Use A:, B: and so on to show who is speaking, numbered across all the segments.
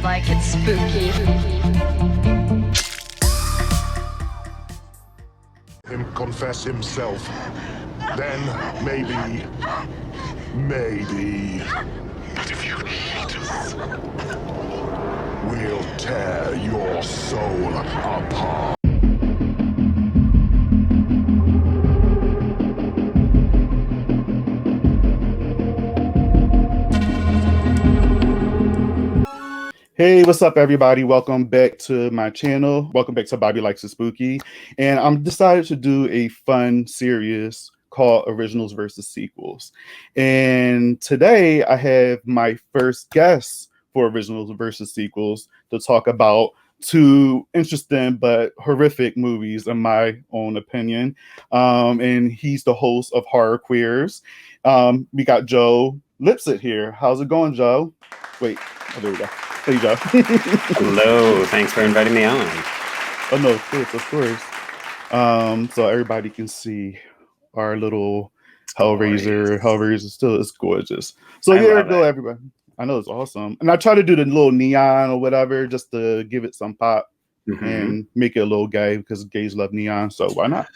A: like it's spooky.
B: Him confess himself. Then maybe. But if you hate us, we'll tear your soul apart.
C: Hey, what's up, everybody? Welcome back to my channel. Welcome back to Bobby Likes It Spooky. And I'm decided to do a fun series called Originals versus Sequels. And today I have my first guest for Originals versus Sequels to talk about two interesting but horrific movies, in my own opinion. And he's the host of Horror Queers. We got Joe Lipsett here. How's it going, Joe? Wait, oh, there we go. Hey, Joe.
D: Hello, thanks for inviting me on.
C: Oh, no, of course. So everybody can see our little Hellraiser. Hellraiser still is gorgeous. So here we go, everybody. I know it's awesome. And I try to do the little neon or whatever just to give it some pop and make it a little gay because gays love neon. So why not?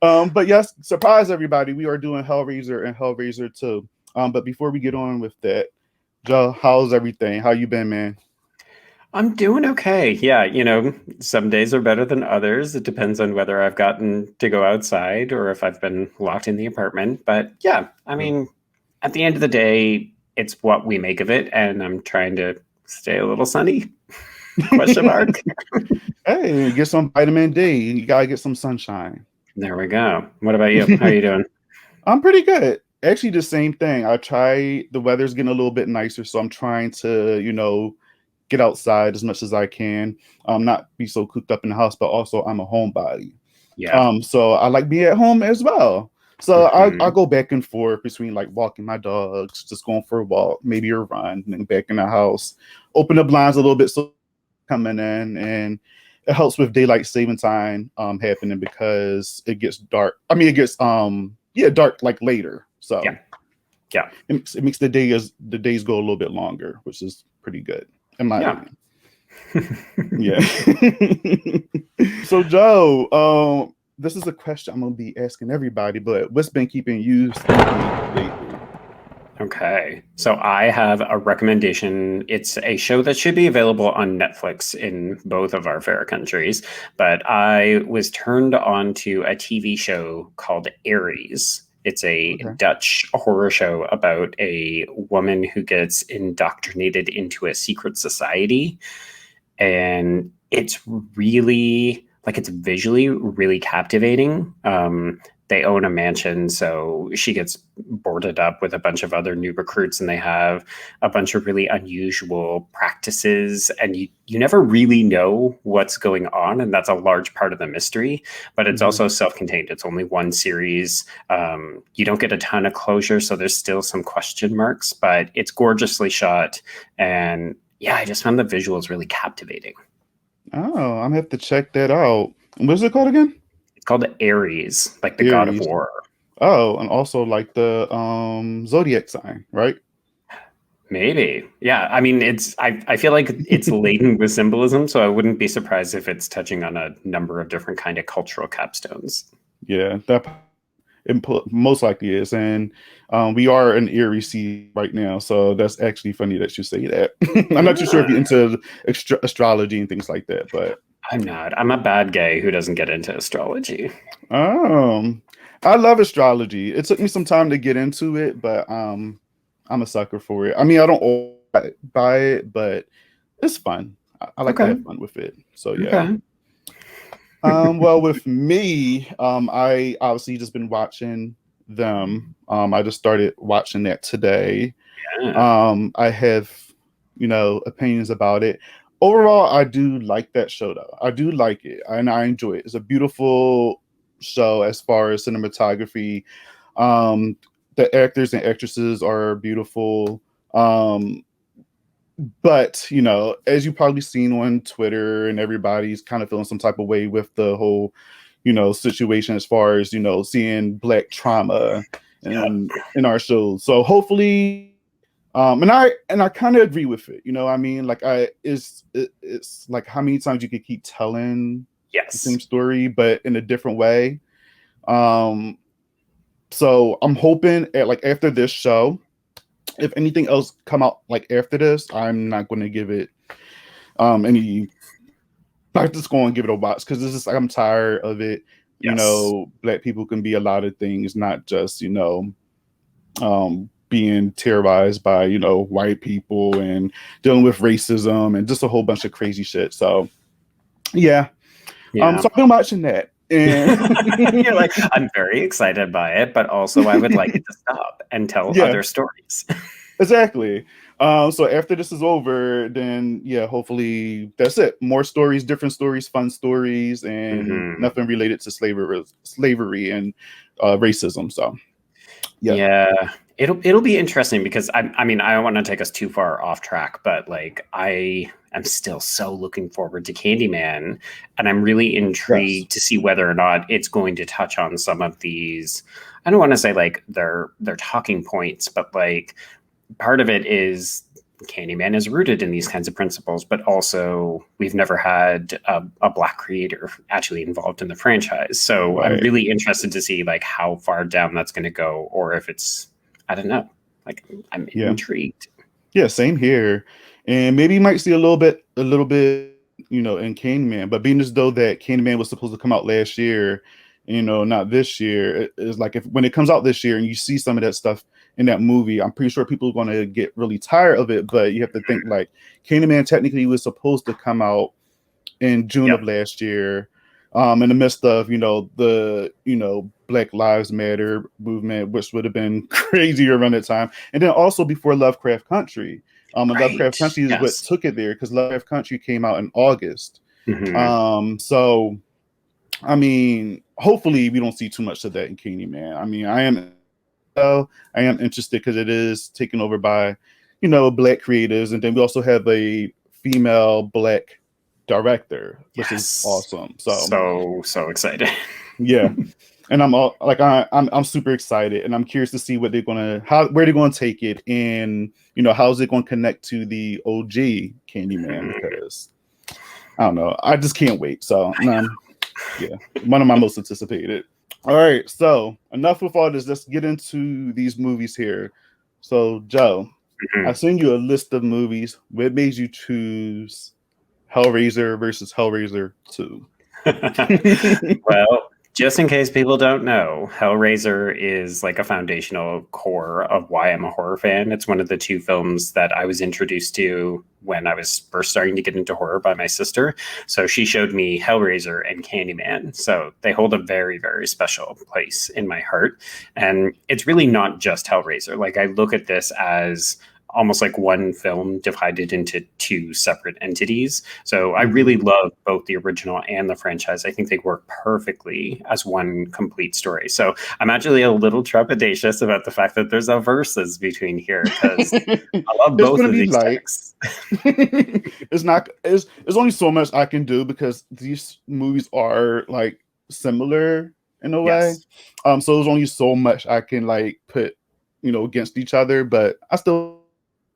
C: But yes, surprise everybody. We are doing Hellraiser and Hellraiser 2. But before we get on with that, Joe, how's everything? How you been, man?
D: I'm doing okay. Yeah, you know, some days are better than others. It depends on whether I've gotten to go outside or if I've been locked in the apartment. But yeah, I mean, at the end of the day, it's what we make of it. And I'm trying to stay a little sunny. Question mark.
C: Hey, get some vitamin D. You gotta get some sunshine.
D: There we go. What about you? How are you doing?
C: I'm pretty good. Actually, the same thing. The weather's getting a little bit nicer, so I'm trying to, get outside as much as I can. Not be so cooped up in the house, but also I'm a homebody.
D: Yeah.
C: So I like being at home as well. So I go back and forth between like walking my dogs, just going for a walk, maybe a run, and then back in the house. Open the blinds a little bit so coming in, and it helps with daylight saving time happening because it gets dark. I mean, it gets dark like later. So
D: yeah,
C: it makes the days go a little bit longer, which is pretty good in my opinion. Yeah. So Joe, this is a question I'm gonna be asking everybody, but what's been keeping you lately?
D: Okay, so I have a recommendation. It's a show that should be available on Netflix in both of our fair countries, but I was turned on to a TV show called Aries. It's a Dutch horror show about a woman who gets indoctrinated into a secret society. And it's really, it's visually really captivating. They own a mansion, so she gets boarded up with a bunch of other new recruits, and they have a bunch of really unusual practices, and you never really know what's going on, and that's a large part of the mystery, but it's also self-contained. It's only one series. You don't get a ton of closure, so there's still some question marks, but it's gorgeously shot, and yeah, I just found the visuals really captivating.
C: Oh, I'm gonna have to check that out. What's it called again?
D: It's called Aries, like the god of war.
C: Oh, and also like the zodiac sign, right?
D: Maybe. Yeah. I memean, I feel like it's laden with symbolism, so I wouldn't be surprised if it's touching on a number of different kind of cultural capstones.
C: Yeah, that it most likely is. And we are in Erie season right now, so that's actually funny that you say that. I'm not too sure if you're into astrology and things like that, but
D: I'm not. I'm a bad guy who doesn't get into astrology.
C: I love astrology. It took me some time to get into it, but I'm a sucker for it. I mean, I don't buy it, but it's fun. I like to have fun with it. So yeah. Well, with me, I obviously just been watching them. I just started watching that today.
D: Yeah.
C: I have, opinions about it. Overall, I do like that show, though. I do like it, and I enjoy it. It's a beautiful show as far as cinematography. The actors and actresses are beautiful. But, as you've probably seen on Twitter, and everybody's kind of feeling some type of way with the whole, situation as far as, seeing Black trauma in our shows. So hopefully And I kind of agree with it. You know, I mean, like it's like how many times you could keep telling the same story, but in a different way. So I'm hoping like after this show, if anything else come out like after this, I'm not going to give it any. I'm just going to give it a watch because this is like, I'm tired of it. You know, Black people can be a lot of things, not just being terrorized by white people and dealing with racism and just a whole bunch of crazy shit. So yeah. So I've been watching that. And
D: you're like, I'm very excited by it, but also I would like it to stop and tell other stories.
C: Exactly. So after this is over, then hopefully that's it. More stories, different stories, fun stories, and nothing related to slavery and racism. So
D: it'll be interesting because I mean, I don't want to take us too far off track, but like I am still so looking forward to Candyman, and I'm really intrigued to see whether or not it's going to touch on some of these. I don't want to say like they're talking points, but like part of it is Candyman is rooted in these kinds of principles, but also we've never had a Black creator actually involved in the franchise. So I'm really interested to see like how far down that's going to go, or if it's, I don't know, like I'm intrigued.
C: Yeah, same here. And maybe you might see a little bit, in Candyman, but being as though that Candyman was supposed to come out last year, not this year, it's like when it comes out this year and you see some of that stuff in that movie, I'm pretty sure people are going to get really tired of it. But you have to think like Candyman technically was supposed to come out in June of last year, in the midst of the Black Lives Matter movement, which would have been crazy around that time, and then also before Lovecraft Country. And Lovecraft Country is what took it there because Lovecraft Country came out in August. So I mean, hopefully we don't see too much of that in Candyman. I mean, I am interested because it is taken over by, Black creators, and then we also have a female Black director, which is awesome.
D: So excited.
C: Yeah, and I'm super excited, and I'm curious to see where they're gonna take it, and how's it going to connect to the OG Candyman, because I don't know, I just can't wait. So one of my most anticipated. All right, so enough with all this. Let's get into these movies here. So, Joe, I sent you a list of movies. What made you choose Hellraiser versus Hellraiser 2?
D: Well, just in case people don't know, Hellraiser is like a foundational core of why I'm a horror fan. It's one of the two films that I was introduced to when I was first starting to get into horror by my sister. So she showed me Hellraiser and Candyman. So they hold a very, very special place in my heart. And it's really not just Hellraiser. Like I look at this as almost like one film divided into two separate entities. So I really love both the original and the franchise. I think they work perfectly as one complete story. So I'm actually a little trepidatious about the fact that there's a versus between here, because I love both of these texts.
C: It's only so much I can do because these movies are like similar in a way. So there's only so much I can like put, against each other, but I still.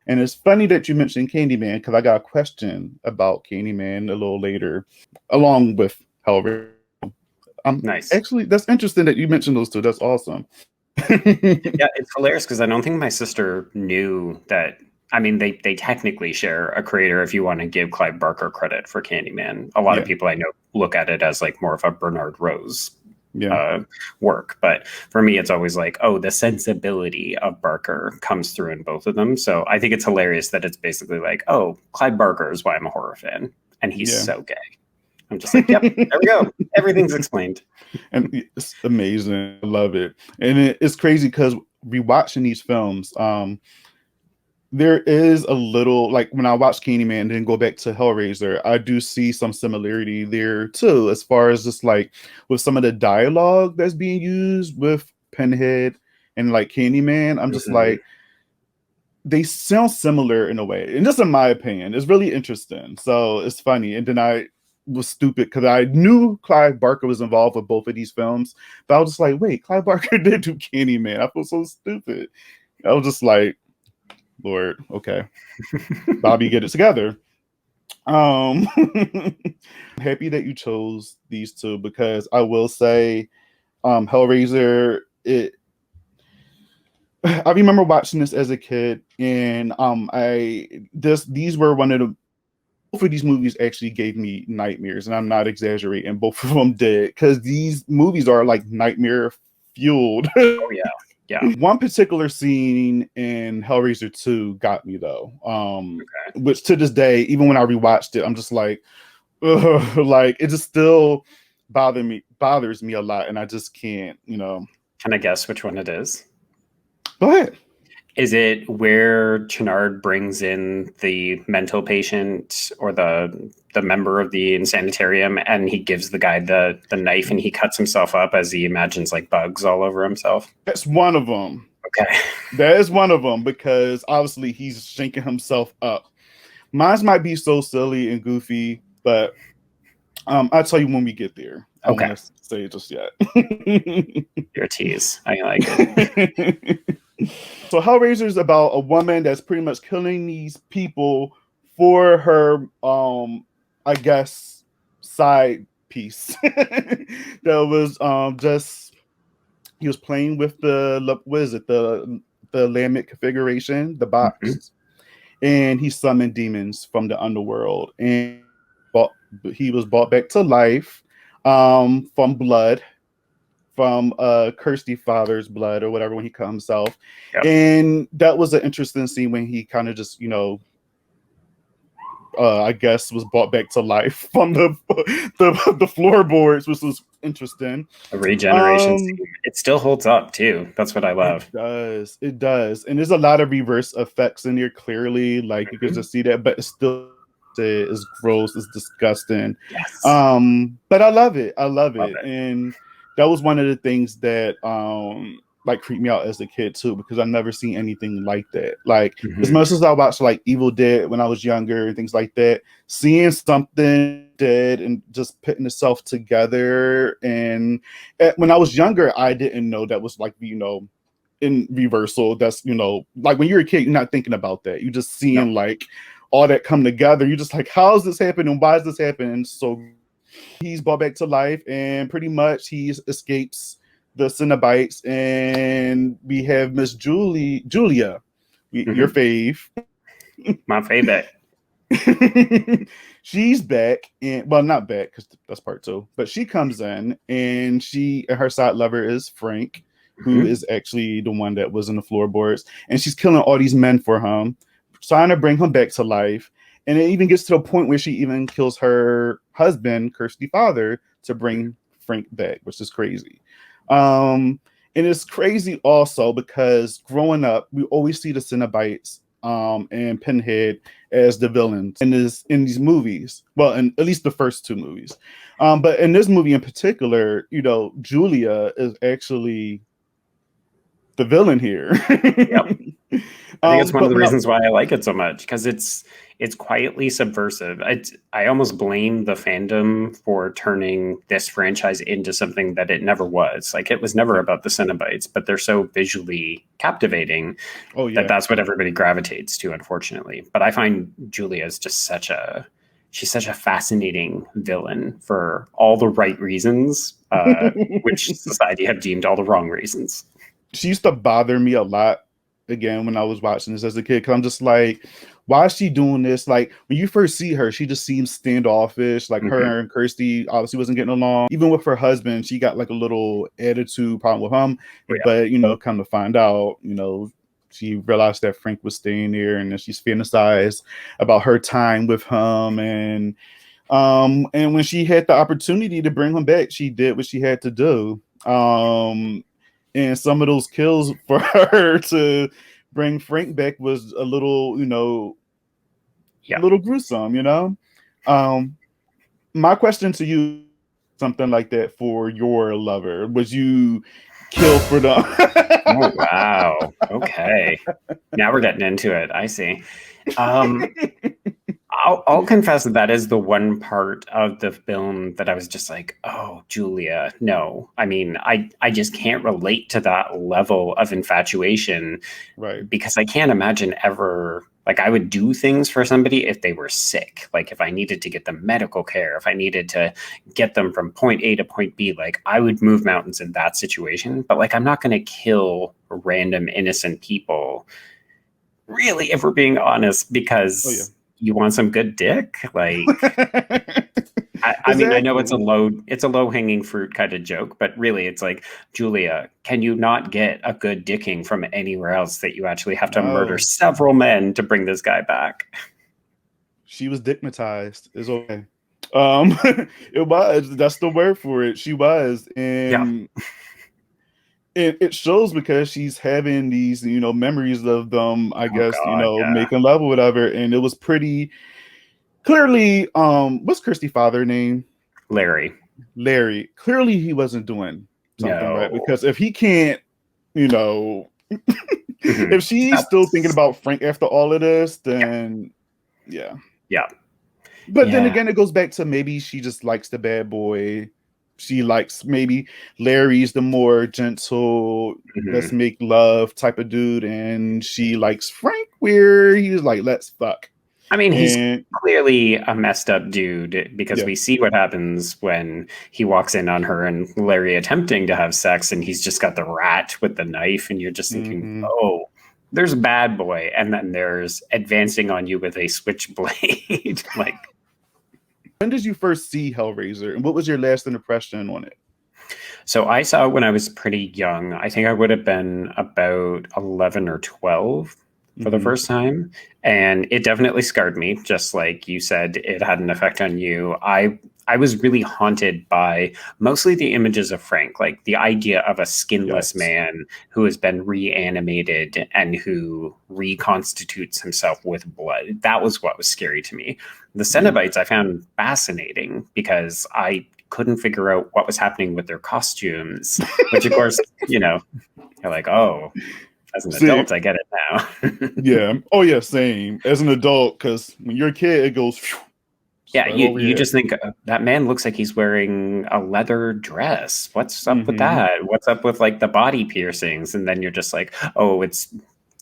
C: And it's funny that you mentioned Candyman, because I got a question about Candyman a little later, along with Hellraiser.
D: Nice.
C: Actually, that's interesting that you mentioned those two. That's awesome.
D: Yeah, it's hilarious because I don't think my sister knew that. I mean, they technically share a creator if you want to give Clive Barker credit for Candyman. A lot of people I know look at it as like more of a Bernard Rose work, but for me it's always like, oh, the sensibility of Barker comes through in both of them. So I think it's hilarious that it's basically like, oh, Clive Barker is why I'm a horror fan, and he's so gay. I'm just like, yep, there we go, everything's explained.
C: And it's amazing. I love it. And it's crazy because rewatching these films, there is a little, like when I watch Candyman and then go back to Hellraiser, I do see some similarity there too, as far as just like with some of the dialogue that's being used with Pinhead and like Candyman. I'm just like, they sound similar in a way. And just in my opinion, it's really interesting. So it's funny. And then I was stupid because I knew Clive Barker was involved with both of these films, but I was just like, wait, Clive Barker did do Candyman. I feel so stupid. I was just like, Lord, okay. Bobby, get it together. I'm happy that you chose these two because I will say, Hellraiser, I remember watching this as a kid, and these were one of the both of these movies actually gave me nightmares, and I'm not exaggerating. Both of them did, because these movies are like nightmare fueled.
D: Oh yeah, yeah.
C: One particular scene in Hellraiser 2 got me though, which to this day, even when I rewatched it, I'm just like, ugh, like it just still bothers me a lot, and I just can't,
D: Can I guess which one it is?
C: Go ahead.
D: Is it where Chenard brings in the mental patient or the member of the insanitarium, and he gives the guy the knife, and he cuts himself up as he imagines like bugs all over himself?
C: That's one of them.
D: Okay.
C: That is one of them, because obviously he's shanking himself up. Mine might be so silly and goofy, but I'll tell you when we get there. I don't want to say it just yet.
D: You're a tease. I like it.
C: So Hellraiser is about a woman that's pretty much killing these people for her, I guess, side piece. That was just, he was playing with the Lamech configuration, the box, and he summoned demons from the underworld, and he was brought back to life from blood, from Kirsty Father's blood or whatever, when he cut himself. Yep. And that was an interesting scene when he kind of just, I guess was brought back to life from the floorboards, which was interesting.
D: The regeneration scene. It still holds up too. That's what I love.
C: It does. And there's a lot of reverse effects in here, clearly. Like you can just see that, but it's still is gross, it's disgusting.
D: Yes.
C: But I love it. And that was one of the things that like creeped me out as a kid too, because I've never seen anything like that. Like as much as I watched like Evil Dead when I was younger and things like that, seeing something dead and just putting itself together. And when I was younger, I didn't know that was like, in reversal. That's, like when you're a kid, you're not thinking about that. You're just seeing like all that come together. You're just like, how is this happening? Why is this happening? So he's brought back to life, and pretty much he escapes the Cenobites, and we have Miss Julia, your fave.
D: My favorite.
C: She's back, and well, not back because that's part 2, but she comes in, and her side lover is Frank, who is actually the one that was in the floorboards, and she's killing all these men for him, trying to bring him back to life. And it even gets to a point where she even kills her husband, Kirsty Father, to bring Frank back, which is crazy. And it's crazy also because growing up, we always see the Cenobites and Pinhead as the villains in these movies. Well, in at least the first 2 movies. But in this movie in particular, Julia is actually the villain here.
D: Yep. I think it's one of the reasons why I like it so much, because it's quietly subversive. I almost blame the fandom for turning this franchise into something that it never was. Like, it was never about the Cenobites, but they're so visually captivating that's what everybody gravitates to, unfortunately. But I find Julia is just she's such a fascinating villain for all the right reasons, which society have deemed all the wrong reasons.
C: She used to bother me a lot, again, when I was watching this as a kid, because I'm just like, why is she doing this? Like, when you first see her, she just seems standoffish. Like, her and Kirsty obviously wasn't getting along. Even with her husband, she got like a little attitude problem with him. But, come to find out, she realized that Frank was staying there, and then she's fantasized about her time with him. And when she had the opportunity to bring him back, she did what she had to do. And some of those kills for her to bring Frank back was a little, a little gruesome, My question to you, something like that for your lover, was you kill for them?
D: Oh, wow. Okay. Now we're getting into it. I see. I'll confess that is the one part of the film that I was just like, oh, Julia, no. I mean, I just can't relate to that level of infatuation
C: Right.
D: because I can't imagine ever, like, I would do things for somebody if they were sick. Like, if I needed to get them medical care, if I needed to get them from point A to point B, like, I would move mountains in that situation. But, like, I'm not going to kill random innocent people, really, if we're being honest,
C: Oh yeah.
D: because you want some good dick. Like, I mean, I know it's a low hanging fruit kind of joke, but really it's like, Julia, can you not get a good dicking from anywhere else that you actually have to murder
C: No.
D: several men to bring this guy back?
C: She was dignitized. It's okay. It was. That's the word for it. She was,
D: Yeah.
C: and it shows because she's having these, memories of them. I
D: Oh
C: guess
D: God, yeah.
C: making love or whatever, and it was pretty clearly. What's Christy's father name?
D: Larry.
C: Larry. Clearly, he wasn't doing something right,
D: No.
C: because if he can't,
D: Mhm.
C: if she's still thinking about Frank after all of this, then yeah.
D: Yeah.
C: But then
D: Yeah.
C: again, it goes back to maybe she just likes the bad boy. She likes, maybe Larry's the more gentle, let's
D: Mhm.
C: make love type of dude, and she likes Frank where he's like, let's fuck.
D: I mean, he's
C: And
D: clearly a messed up dude because
C: yeah.
D: we see what happens when he walks in on her and Larry attempting to have sex, and he's just got the rat with the knife, and you're just thinking,
C: Mm-hmm.
D: oh, there's a bad boy, and then there's advancing on you with a switchblade. Like,
C: When did you first see Hellraiser, and what was your last impression on it?
D: so I saw it when I was pretty young. I think I would have been about 11 or 12 for the
C: Mm-hmm.
D: first time. And it definitely scarred me, just like you said, it had an effect on you. I was really haunted by mostly the images of Frank, like the idea of a skinless
C: Yes.
D: man who has been reanimated and who reconstitutes himself with blood. That was what was scary to me. The Cenobites I found fascinating because I couldn't figure out what was happening with their costumes, which of course, you're like, oh, as an
C: See,
D: adult, I get it now.
C: yeah. Oh yeah, same. As an adult, because when you're a kid, it goes
D: Yeah,
C: right over
D: you
C: here.
D: just think that man looks like he's wearing a leather dress. What's up with
C: Mm-hmm.
D: that? What's up with like the body piercings? And then you're just like, oh,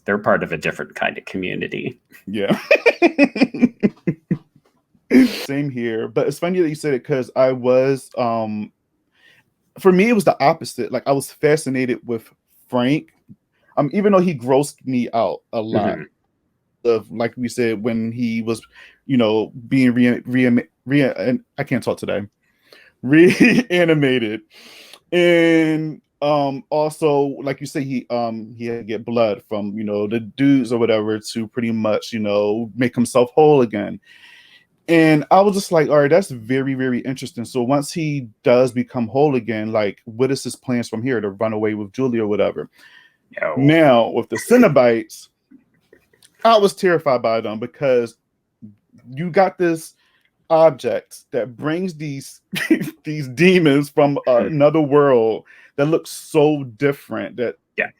D: they're part of a different kind of community.
C: Yeah. Same here. But it's funny that you said it, because I was for me it was the opposite. Like, I was fascinated with Frank. Even though he grossed me out a lot.
D: Mm-hmm.
C: Of, like we said, when he was, being and I can't talk today. Reanimated. And also, like you say, he had to get blood from, the dudes or whatever to pretty much, make himself whole again. And I was just like, all right, that's very, very interesting. So once he does become whole again, like, what is his plans from here, to run away with Julia or whatever?
D: No.
C: Now, with the Cenobites, I was terrified by them, because you got this object that brings these these demons from another world that looks so different, that
D: Yeah.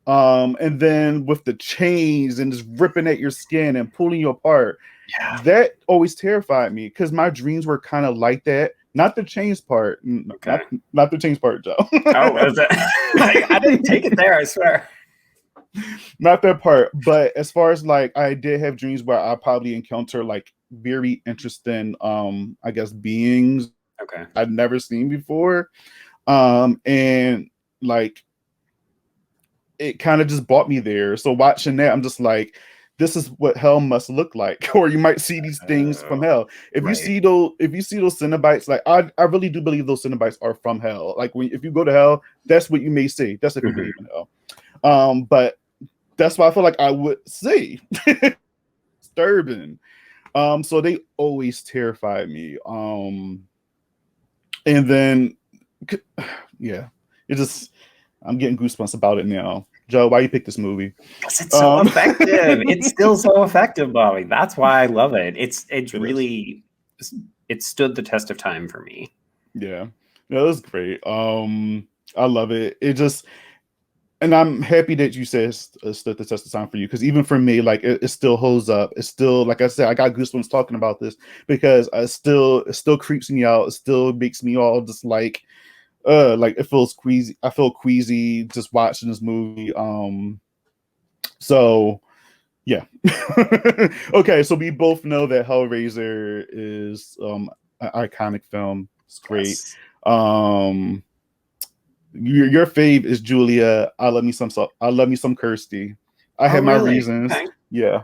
C: and then with the chains and just ripping at your skin and pulling you apart.
D: Yeah.
C: That always terrified me, because my dreams were kind of like that. Not the chains part.
D: Okay.
C: Not the chains part, Joe.
D: Oh, was it? I didn't take it there, I swear.
C: Not that part. But as far as, like, I did have dreams where I probably encounter like very interesting I guess beings
D: Okay.
C: I'd never seen before. And like, it kind of just brought me there. So watching that, I'm just like, this is what hell must look like. Or you might see these things from hell. If you
D: Right.
C: see those Cenobites, like, I really do believe those Cenobites are from hell. Like, if you go to hell, that's what you may see. That's if you believe in hell. But that's why I feel like I would see. Disturbing. So they always terrified me. And then yeah, I'm getting goosebumps about it now. Joe, why you pick this movie?
D: Because it's so effective. It's still so effective, Bobby. That's why I love it. It's really, it stood the test of time for me.
C: Yeah, no, it was great. I love it. It just, and I'm happy that you said it stood the test of time for you, because even for me, like it still holds up. It's still, like I said, I got goosebumps talking about this because it still creeps me out. It still makes me all just like it feels queasy. I feel queasy just watching this movie. So yeah. Okay, so we both know that Hellraiser is an iconic film. It's great.
D: Yes.
C: Your fave is Julia. I love me some Kirsty. I
D: Oh,
C: have my
D: really?
C: reasons.
D: Okay.
C: Yeah.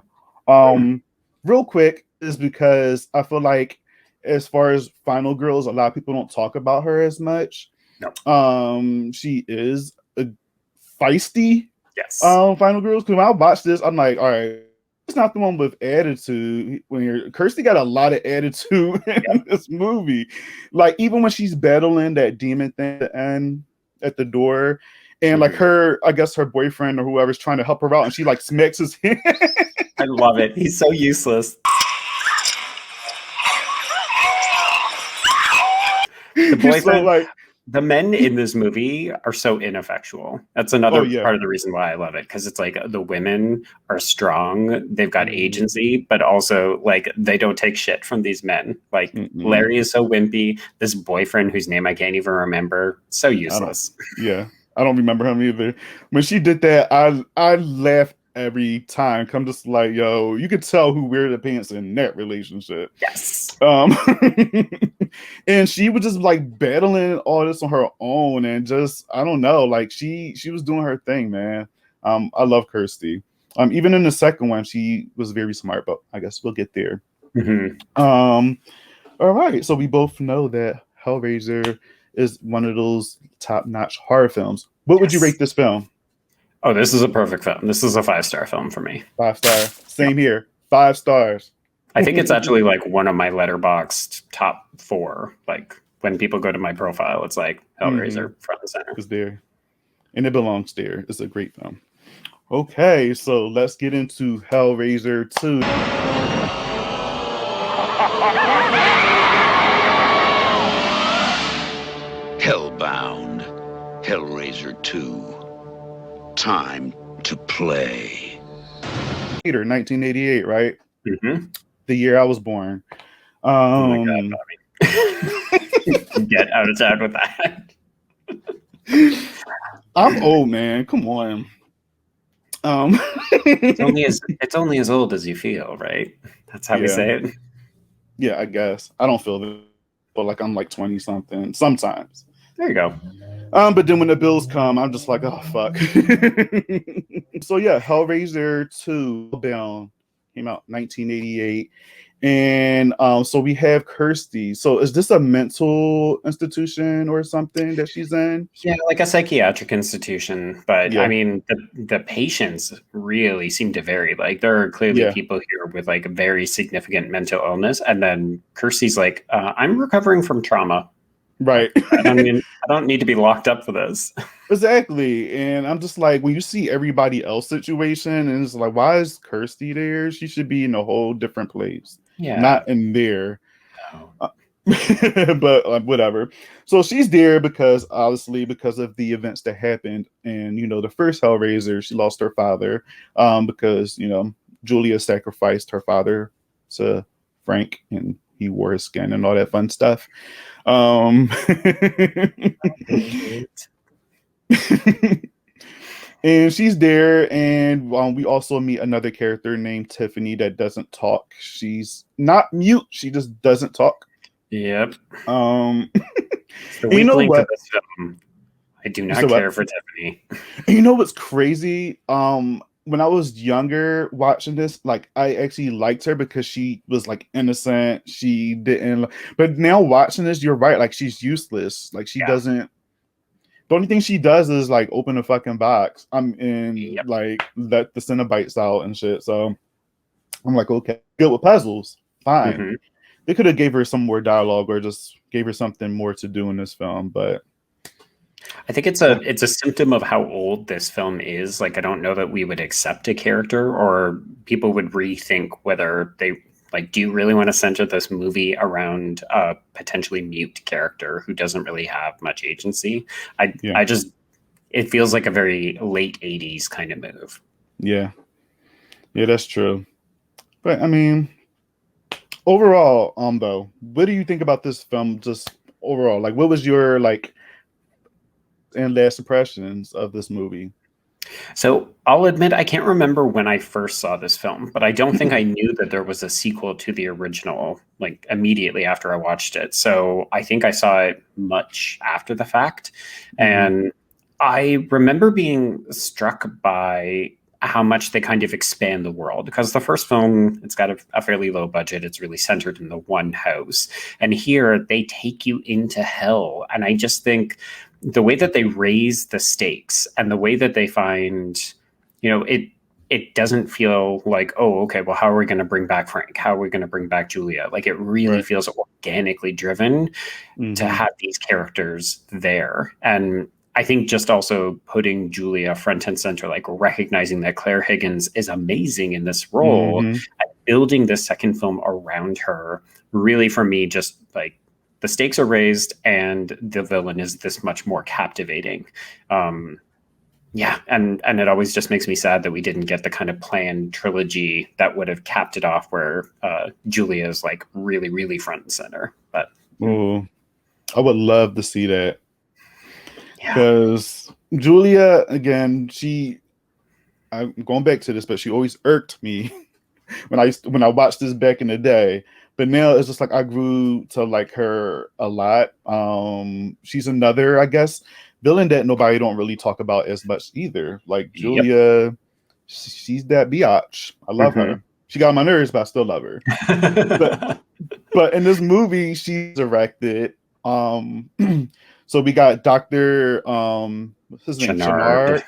D: Hmm.
C: Real quick is because I feel like as far as Final Girls, a lot of people don't talk about her as much.
D: No.
C: She is a feisty
D: Yes.
C: Final Girls. Because when I watched this, I'm like, all right, it's not the one with attitude. Kirsty got a lot of attitude in this movie. Like even when she's battling that demon thing at the end at the door, and like I guess her boyfriend or whoever's trying to help her out, and she like smacks his hand.
D: I love it. He's so useless. The
C: He's so
D: boyfriend,
C: like,
D: the men in this movie are so ineffectual. That's
C: oh
D: another
C: yeah,
D: part of the reason why I love it, because it's like the women are strong, they've got
C: Mhm.
D: agency, but also like they don't take shit from these men. Like
C: Mm-mm.
D: Larry is so wimpy. This boyfriend whose name I can't even remember, so useless.
C: I don't remember him either. When she did that, I laughed every time. Come just like, yo, you could tell who wear the pants in that relationship.
D: Yes.
C: And she was just like battling all this on her own, and just I don't know, like she was doing her thing, man. I love Kirsty. Even in the second one, she was very smart, but I guess we'll get there.
D: Mhm.
C: All right, so we both know that Hellraiser is one of those top-notch horror films. What would you
D: Yes.
C: rate this film?
D: Oh, this is a perfect film. This is a 5-star film for me.
C: 5 star. Same here. 5 stars.
D: I think it's actually like one of my letterboxed top 4. Like when people go to my profile, it's like Hellraiser front and center.
C: Is there, and it belongs there. It's a great film. Okay, so let's get into Hellraiser 2.
A: Hellbound, Hellraiser 2. Time to play.
C: 1988, right?
D: Mm-hmm.
C: The year I was born.
D: Oh my God, Bobby. Get out of town with that.
C: I'm old, man. Come on.
D: It's only as old as you feel, right? That's how we say it.
C: Yeah, I guess. I don't feel that, but like I'm like 20 something sometimes.
D: There you go.
C: But then when the bills come, I'm just like, oh fuck. So yeah, Hellraiser 2 Hellbound came out 1988. And so we have Kirsty. So is this a mental institution or something that she's in?
D: Yeah, like a psychiatric institution. But
C: Yeah.
D: I mean, the patients really seem to vary. Like there are clearly people here with like a very significant mental illness, and then Kirsty's like, I'm recovering from trauma.
C: Right.
D: I don't need to be locked up for this.
C: Exactly. And I'm just like, when you see everybody else situation, and it's like, why is Kirsty there? She should be in a whole different place.
D: Yeah.
C: Not in there.
D: No.
C: But whatever. So she's there because obviously because of the events that happened. And the first Hellraiser, she lost her father because Julia sacrificed her father to Frank, and he wore his skin and all that fun stuff. And she's there, and we also meet another character named Tiffany that doesn't talk. She's not mute, she just doesn't talk.
D: Yep.
C: It's
D: the weak link to this film. I do not care for Tiffany.
C: You know what's crazy? When I was younger watching this, like I actually liked her because she was like innocent. She didn't, but now watching this, you're right. Like she's useless. Like she doesn't. The only thing she does is like open a fucking box. Like let the Cenobites out and shit. So I'm like, okay, good with puzzles, fine. They could have gave her some more dialogue or just gave her something more to do in this film, but.
D: I think it's a symptom of how old this film is. Like, I don't know that we would accept a character, or people would rethink whether they like, do you really want to center this movie around a potentially mute character who doesn't really have much agency? it feels like a very late 80s kind of move.
C: Yeah. Yeah, that's true. But I mean, overall, though, what do you think about this film just overall? Like, what was your like and last impressions of this movie?
D: So I'll admit I can't remember when I first saw this film, but I don't think I knew that there was a sequel to the original like immediately after I watched it. So I think I saw it much after the fact. And I remember being struck by how much they kind of expand the world, because the first film, it's got a fairly low budget. It's really centered in the one house. And here they take you into hell. And I just think the way that they raise the stakes and the way that they find, it doesn't feel like, oh, okay, well, how are we going to bring back Frank? How are we going to bring back Julia? Like, it really feels organically driven to have these characters there. And I think just also putting Julia front and center, like recognizing that Claire Higgins is amazing in this role, and building this second film around her, really for me, just like the stakes are raised and the villain is this much more captivating. Yeah, and it always just makes me sad that we didn't get the kind of planned trilogy that would have capped it off, where Julia is like really, really front and center. But
C: I would love to see that. Because Julia, again, I'm going back to this, but she always irked me when I watched this back in the day. But now it's just like I grew to like her a lot. She's another, I guess, villain that nobody don't really talk about as much either. Like Julia, she's that biatch. I love her. She got on my nerves, but I still love her. but in this movie, she's directed. So we got Dr. What's his name? Chenard.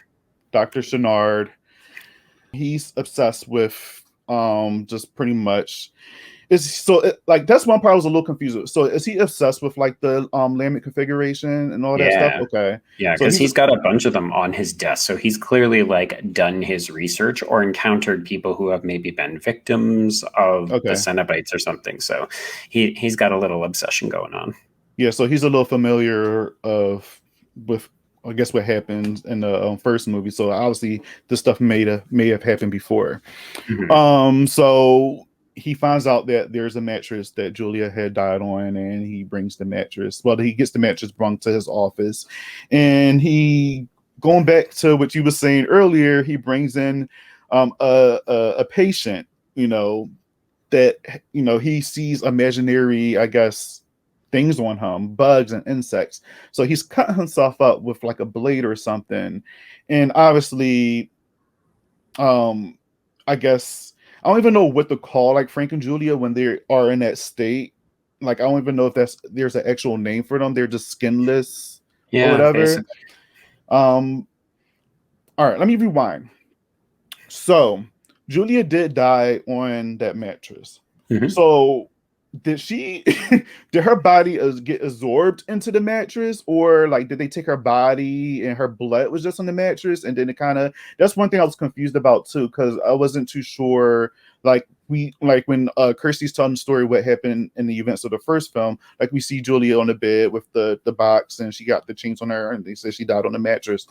C: Dr. Chenard. He's obsessed with just pretty much like that's one part I was a little confused with. So is he obsessed with like the Lambent configuration and all that stuff? Okay.
D: Yeah, because he's got a bunch of them on his desk. So he's clearly like done his research or encountered people who have maybe been victims of the Cenobites or something. So he's got a little obsession going on.
C: Yeah, so he's a little familiar with I guess what happened in the first movie. So obviously this stuff may have happened before. So he finds out that there's a mattress that Julia had died on, and he brings the mattress. Well, he gets the mattress brought to his office, and he, going back to what you were saying earlier, he brings in a patient, that he sees imaginary, I guess, things on him, bugs and insects. So he's cutting himself up with like a blade or something. And obviously, I guess I don't even know what to call like Frank and Julia when they are in that state. Like I don't even know if there's an actual name for them. They're just skinless or whatever. Basically. All right, let me rewind. So Julia did die on that mattress. So did her body get absorbed into the mattress, or like did they take her body and her blood was just on the mattress? And then that's one thing I was confused about too, because I wasn't too sure. Like when Kirsty's telling the story what happened in the events of the first film, like we see Julia on the bed with the box and she got the chains on her and they said she died on the mattress.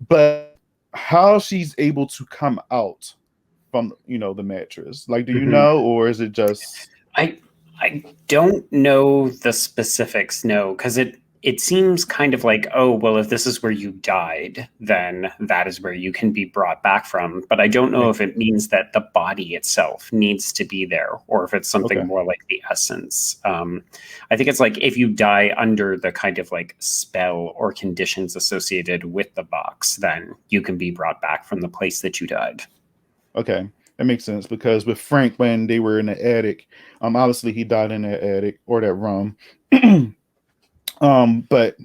C: But how she's able to come out from the mattress, like do you know, or is it just
D: I don't know the specifics, no, because it seems kind of like, oh, well, if this is where you died, then that is where you can be brought back from. But I don't know if it means that the body itself needs to be there, or if it's something more like the essence. I think it's like if you die under the kind of like spell or conditions associated with the box, then you can be brought back from the place that you died.
C: Okay. That makes sense, because with Frank, when they were in the attic, obviously he died in that attic or that room. But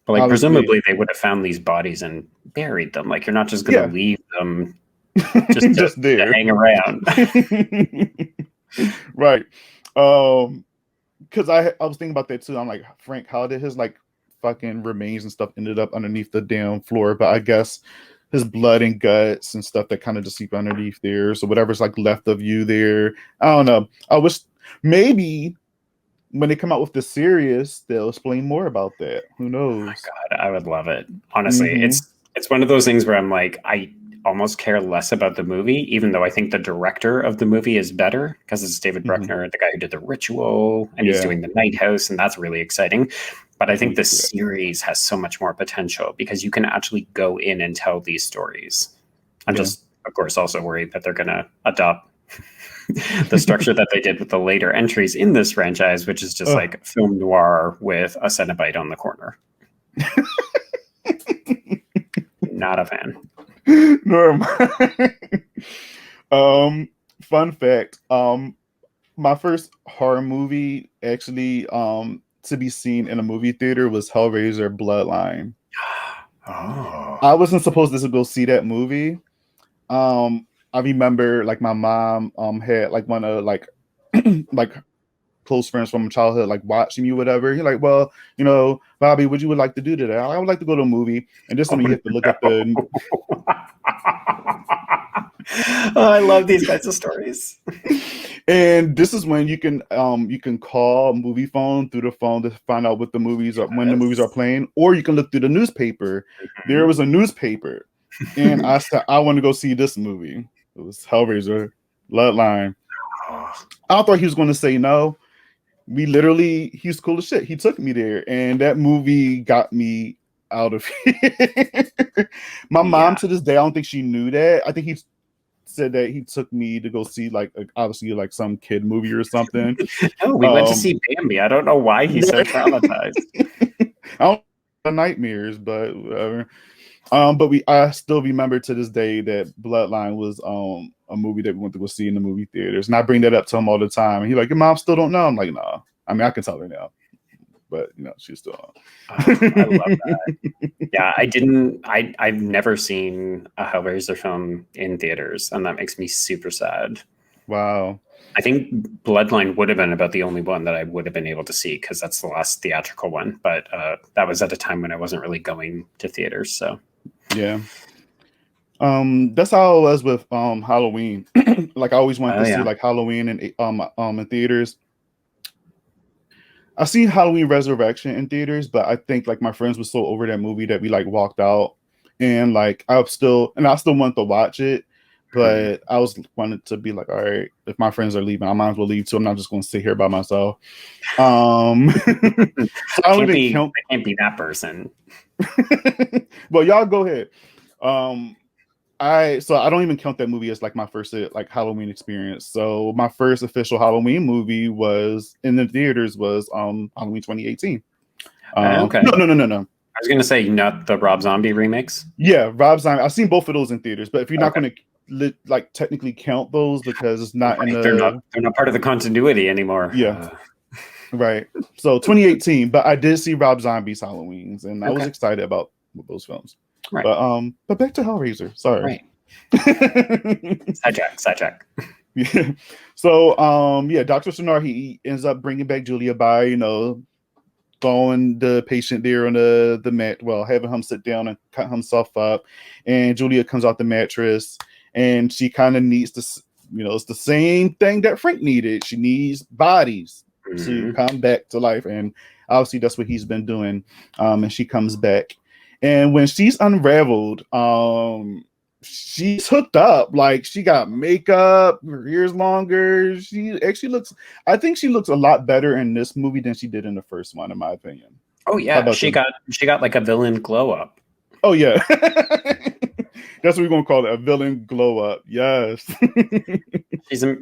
D: like presumably they would have found these bodies and buried them. Like you're not just going to leave them just there to hang around.
C: Right. Because I was thinking about that too. I'm like, Frank, how did his like fucking remains and stuff ended up underneath the damn floor? But I guess his blood and guts and stuff that kind of just seep underneath there. So whatever's like left of you there. I don't know. I wish maybe when they come out with the series, they'll explain more about that. Who knows?
D: Oh my God, I would love it. Honestly, It's one of those things where I'm like, I almost care less about the movie, even though I think the director of the movie is better because it's David Bruckner, the guy who did The Ritual, and he's doing The Night House, and that's really exciting. But I think the series has so much more potential because you can actually go in and tell these stories. I'm just, of course, also worried that they're going to adopt the structure that they did with the later entries in this franchise, which is just like film noir with a Cenobite on the corner. Not a fan.
C: Norm. Fun fact. My first horror movie actually to be seen in a movie theater was Hellraiser Bloodline. I wasn't supposed to go see that movie. I remember like my mom had like one of like like close friends from childhood like watching me, whatever. You're like, well, you know, Bobby, what you would like to do today? I would like to go to a movie, and this one you have to look at the.
D: I love these kinds of stories.
C: And this is when you can call movie phone through the phone to find out what the movies are, when the movies are playing, or you can look through the newspaper. There was a newspaper, and I said I want to go see this movie. It was Hellraiser Bloodline. I thought he was going to say no. He's cool as shit. He took me there, and that movie got me out of here. My mom to this day, I don't think she knew that. I think he said that he took me to go see like obviously like some kid movie or something.
D: No, we went to see Bambi. I don't know why he's so traumatized.
C: I don't know nightmares, but whatever. But I still remember to this day that Bloodline was a movie that we went to go see in the movie theaters, and I bring that up to him all the time. And he's like, "Your mom still don't know?" I'm like, "No." I mean, I can tell her now, but you know, she's still.
D: I love that. Yeah, I've never seen a Hellraiser film in theaters, and that makes me super sad.
C: Wow.
D: I think Bloodline would have been about the only one that I would have been able to see because that's the last theatrical one. But that was at a time when I wasn't really going to theaters. So
C: yeah, that's how it was with Halloween. Like I always wanted to see like Halloween in theaters. I seen Halloween Resurrection in theaters, but I think like my friends were so over that movie that we like walked out, and like I still wanted to watch it. But I wanted to be like, all right, if my friends are leaving, I might as well leave too. I'm not just going to sit here by myself. So I
D: can't be that person.
C: Well, y'all go ahead. I don't even count that movie as like my first like Halloween experience. So my first official Halloween movie was in the theaters was Halloween 2018.
D: Okay.
C: No.
D: I was gonna say not the Rob Zombie remakes.
C: Yeah, Rob Zombie. I've seen both of those in theaters, but if you're not going to like technically count those because it's not in the
D: they're not part of the continuity anymore.
C: Yeah. Right. So 2018, but I did see Rob Zombie's Halloweens, and I was excited about those films.
D: Right.
C: But back to Hellraiser. Sorry.
D: Right. Sidetrack.
C: Yeah. So Dr. Sonar, he ends up bringing back Julia by, you know, throwing the patient there on the mat, having him sit down and cut himself up, and Julia comes out the mattress, and she kind of needs to, you know, it's the same thing that Frank needed. She needs bodies to come back to life, and obviously that's what he's been doing. And she comes back, and when she's unraveled, she's hooked up. Like she got makeup, her hair's longer. She actually looks. I think she looks a lot better in this movie than she did in the first one, in my opinion.
D: Oh yeah, she got like a villain glow up.
C: Oh yeah, that's what we're gonna call it, a villain glow up. Yes,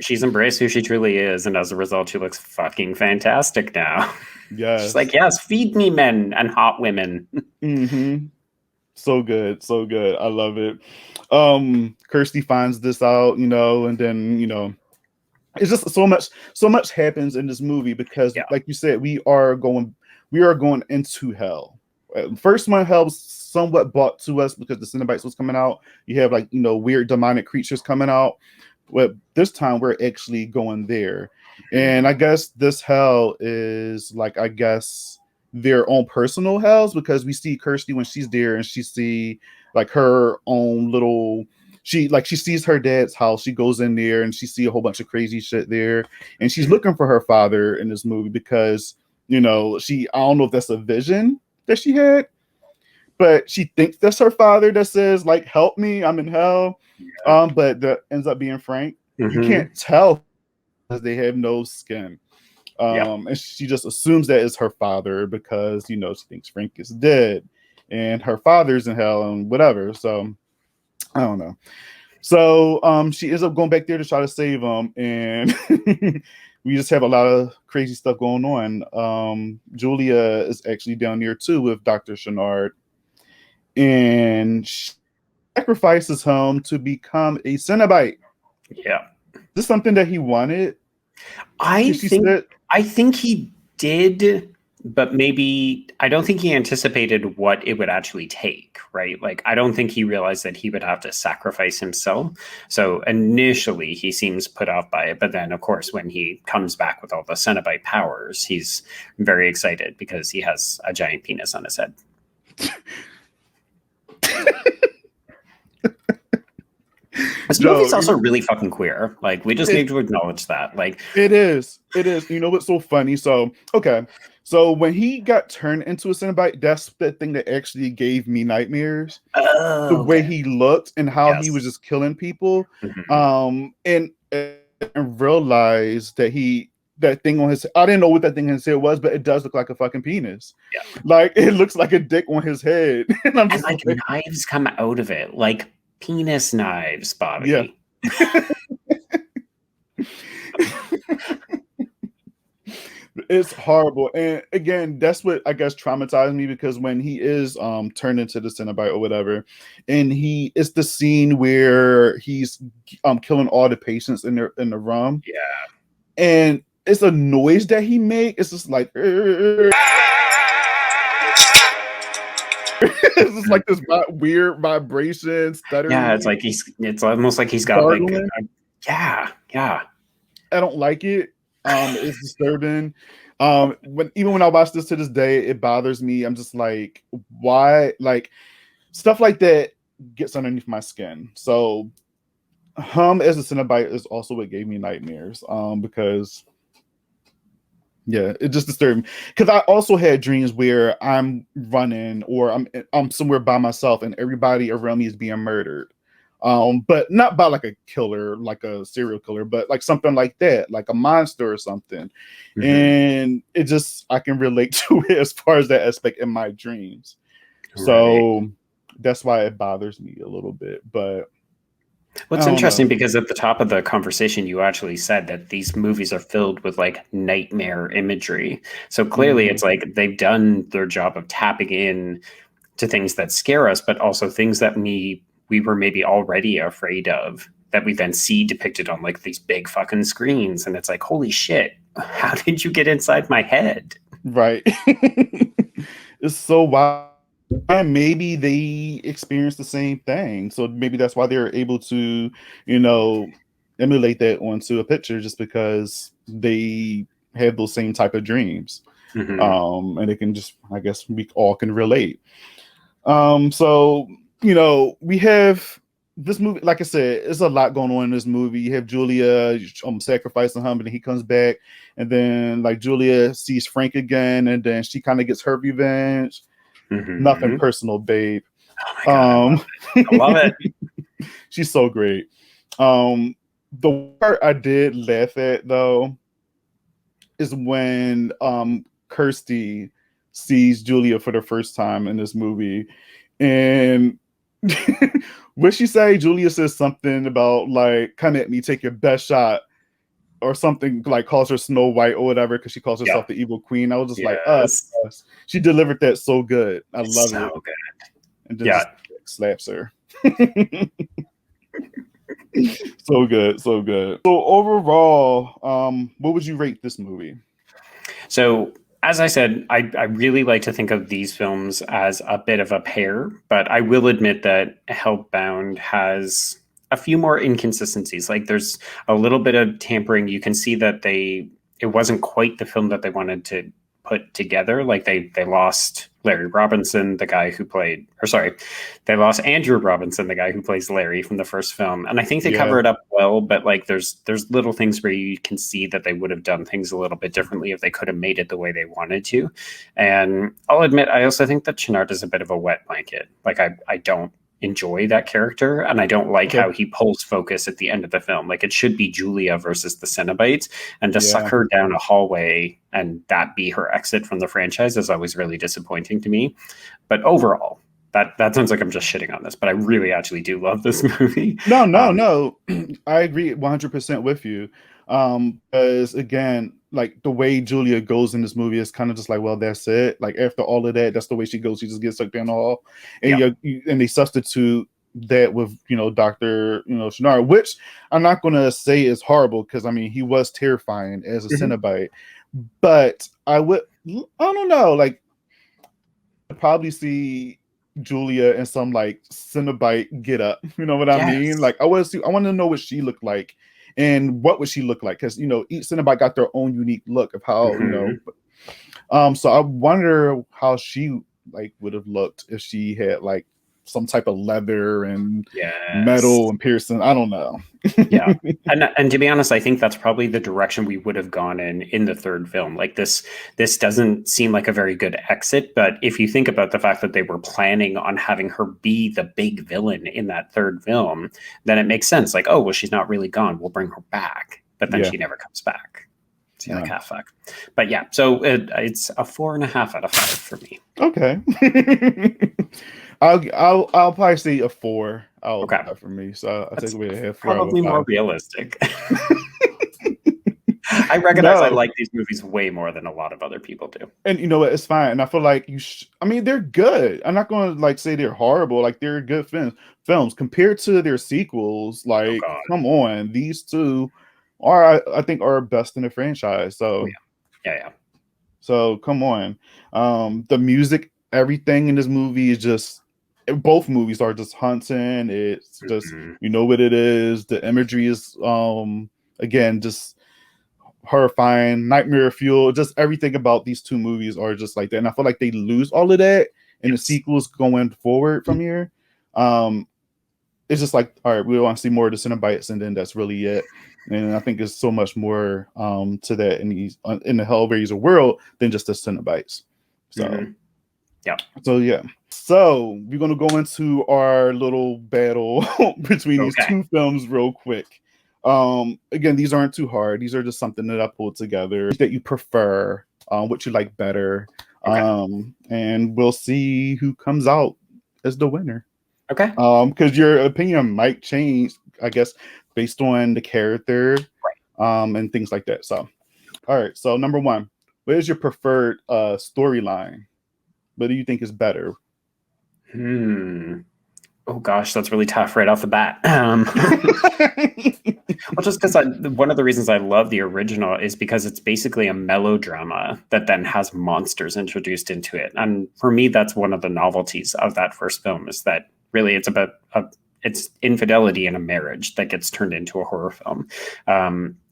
D: she's embraced who she truly is, and as a result, she looks fucking fantastic now.
C: Yes,
D: she's like, yes, feed me men and hot women.
C: So good. I love it. Kirsty finds this out, you know, and then, you know, it's just so much happens in this movie because like you said, we are going into hell. First one, hell was somewhat brought to us because the Cenobites was coming out. You have like, you know, weird demonic creatures coming out. But this time we're actually going there. And I guess this hell is like, I guess their own personal hells, because we see Kirsty when she's there and she see like her own little, she sees her dad's house. She goes in there and she see a whole bunch of crazy shit there, and she's looking for her father in this movie because, you know, I don't know if that's a vision that she had, but she thinks that's her father that says like, "Help me, I'm in hell."
D: Yeah.
C: But that ends up being Frank. You
D: Mm-hmm.
C: can't tell because they have no skin.
D: Yep.
C: And she just assumes that is her father because, you know, she thinks Frank is dead and her father's in hell and whatever. So I don't know. So she ends up going back there to try to save him, and we just have a lot of crazy stuff going on. Julia is actually down there too with Dr. Chenard, and she sacrifices him to become a Cenobite.
D: Yeah.
C: Is this something that he wanted?
D: I
C: She
D: think
C: said,
D: I think he did, but maybe I don't think he anticipated what it would actually take, right? Like I don't think he realized that he would have to sacrifice himself. So initially he seems put off by it, but then of course when he comes back with all the Cenobite powers, he's very excited because he has a giant penis on his head. This movie's also really fucking queer. Like, we just need to acknowledge that. Like,
C: it is. You know what's so funny? So, okay. So when he got turned into a Cenobite, that's the thing that actually gave me nightmares. The way he looked and how he was just killing people. And realized that that thing on his, I didn't know what that thing on his head was, but it does look like a fucking penis.
D: Yeah.
C: Like it looks like a dick on his head. And I'm just
D: like knives come out of it, like penis knives, Bobby.
C: Yeah. It's horrible. And again, that's what I guess traumatized me, because when he is turned into the Cenobite or whatever, and it's the scene where he's killing all the patients in the room.
D: Yeah.
C: And it's a noise that he makes. It's just like it's just like this weird vibration, stuttering.
D: Yeah, it's almost like he's got gargling. Yeah.
C: I don't like it. It's disturbing. When I watch this to this day, it bothers me. I'm just like, why? Like stuff like that gets underneath my skin. So him as a Cenobite is also what gave me nightmares. Because yeah, it just disturbed me. Because I also had dreams where I'm running or I'm somewhere by myself and everybody around me is being murdered. But not by like a killer, like a serial killer, but like something like that, like a monster or something. Mm-hmm. And it just, I can relate to it as far as that aspect in my dreams. Right. So that's why it bothers me a little bit. But
D: what's interesting, because at the top of the conversation, you actually said that these movies are filled with like nightmare imagery. So clearly it's like they've done their job of tapping in to things that scare us, but also things that we were maybe already afraid of, that we then see depicted on like these big fucking screens. And it's like, holy shit, how did you get inside my head?
C: Right. It's so wild. And maybe they experienced the same thing. So maybe that's why they're able to, you know, emulate that onto a picture, just because they have those same type of dreams. Mm-hmm. And they can just, I guess we all can relate. So, you know, we have this movie, like I said, there's a lot going on in this movie. You have Julia sacrificing him, and then he comes back, and then like Julia sees Frank again, and then she kind of gets her revenge. Mm-hmm. Nothing personal, babe.
D: Oh my God, I love it.
C: She's so great. The part I did laugh at though is when Kirsty sees Julia for the first time in this movie, and what she say? Julia says something about like, "Come at me, take your best shot," or something, like calls her Snow White or whatever, because she calls herself the evil queen. I was just like, she delivered that so good. I love it.
D: Good.
C: And then just slaps her. So good. So overall, what would you rate this movie?
D: So as I said, I really like to think of these films as a bit of a pair, but I will admit that Hellbound has a few more inconsistencies. Like there's a little bit of tampering. You can see that it wasn't quite the film that they wanted to put together. Like they lost Larry Robinson, the guy who played, or sorry, they lost Andrew Robinson, the guy who plays Larry from the first film. And I think they cover it up well, but like there's little things where you can see that they would have done things a little bit differently if they could have made it the way they wanted to. And I'll admit, I also think that Chennard is a bit of a wet blanket. Like I don't enjoy that character, and I don't like how he pulls focus at the end of the film. Like, it should be Julia versus the Cenobites, and to suck her down a hallway and that be her exit from the franchise is always really disappointing to me. But overall, that sounds like I'm just shitting on this, but I really actually do love this movie.
C: No. I agree 100% with you. Because again, like the way Julia goes in this movie is kind of just like, well, that's it. Like after all of that, that's the way she goes. She just gets sucked down the hall, and and they substitute that with Dr. Chennard, which I'm not gonna say is horrible, because I mean he was terrifying as a Cenobite, but I don't know, like probably see Julia in some like Cenobite get up. You know what I mean? Like I want to know what she looked like. And what would she look like? Because each Cenobite got their own unique look of how So I wonder how she like would have looked if she had like some type of leather and metal and piercing. I don't know.
D: And to be honest, I think that's probably the direction we would have gone in the third film. Like this doesn't seem like a very good exit, but if you think about the fact that they were planning on having her be the big villain in that third film, then it makes sense. Like, oh, well, she's not really gone. We'll bring her back. But then she never comes back. It's like half fuck. But yeah, so it's a 4.5 out of 5 for me.
C: Okay. I'll probably say a 4 out for me. So I'll take away a half.
D: Probably more realistic. I recognize I like these movies way more than a lot of other people do.
C: And you know what? It's fine. And I feel like I mean, they're good. I'm not going to like say they're horrible. Like they're good films compared to their sequels. Like, come on, these two are I think are best in the franchise. So So come on, the music, everything in this movie is just. Both movies are just haunting. It's just you know what it is. The imagery is again just horrifying, nightmare fuel. Just everything about these two movies are just like that. And I feel like they lose all of that in the sequels going forward from here. It's just like, all right, we want to see more of the Cenobites, and then that's really it. And I think there's so much more to that in the Hellraiser world than just the Cenobites. So. So we're gonna go into our little battle between these two films real quick. Again, these aren't too hard. These are just something that I pulled together that you prefer, what you like better. And we'll see who comes out as the winner. Okay. Because your opinion might change, I guess, based on the character, and things like that. So, all right. So number 1, what is your preferred storyline? What do you think is better?
D: Oh gosh, that's really tough right off the bat. Well, just because one of the reasons I love the original is because it's basically a melodrama that then has monsters introduced into it. And for me, that's one of the novelties of that first film, is that really it's about it's infidelity in a marriage that gets turned into a horror film.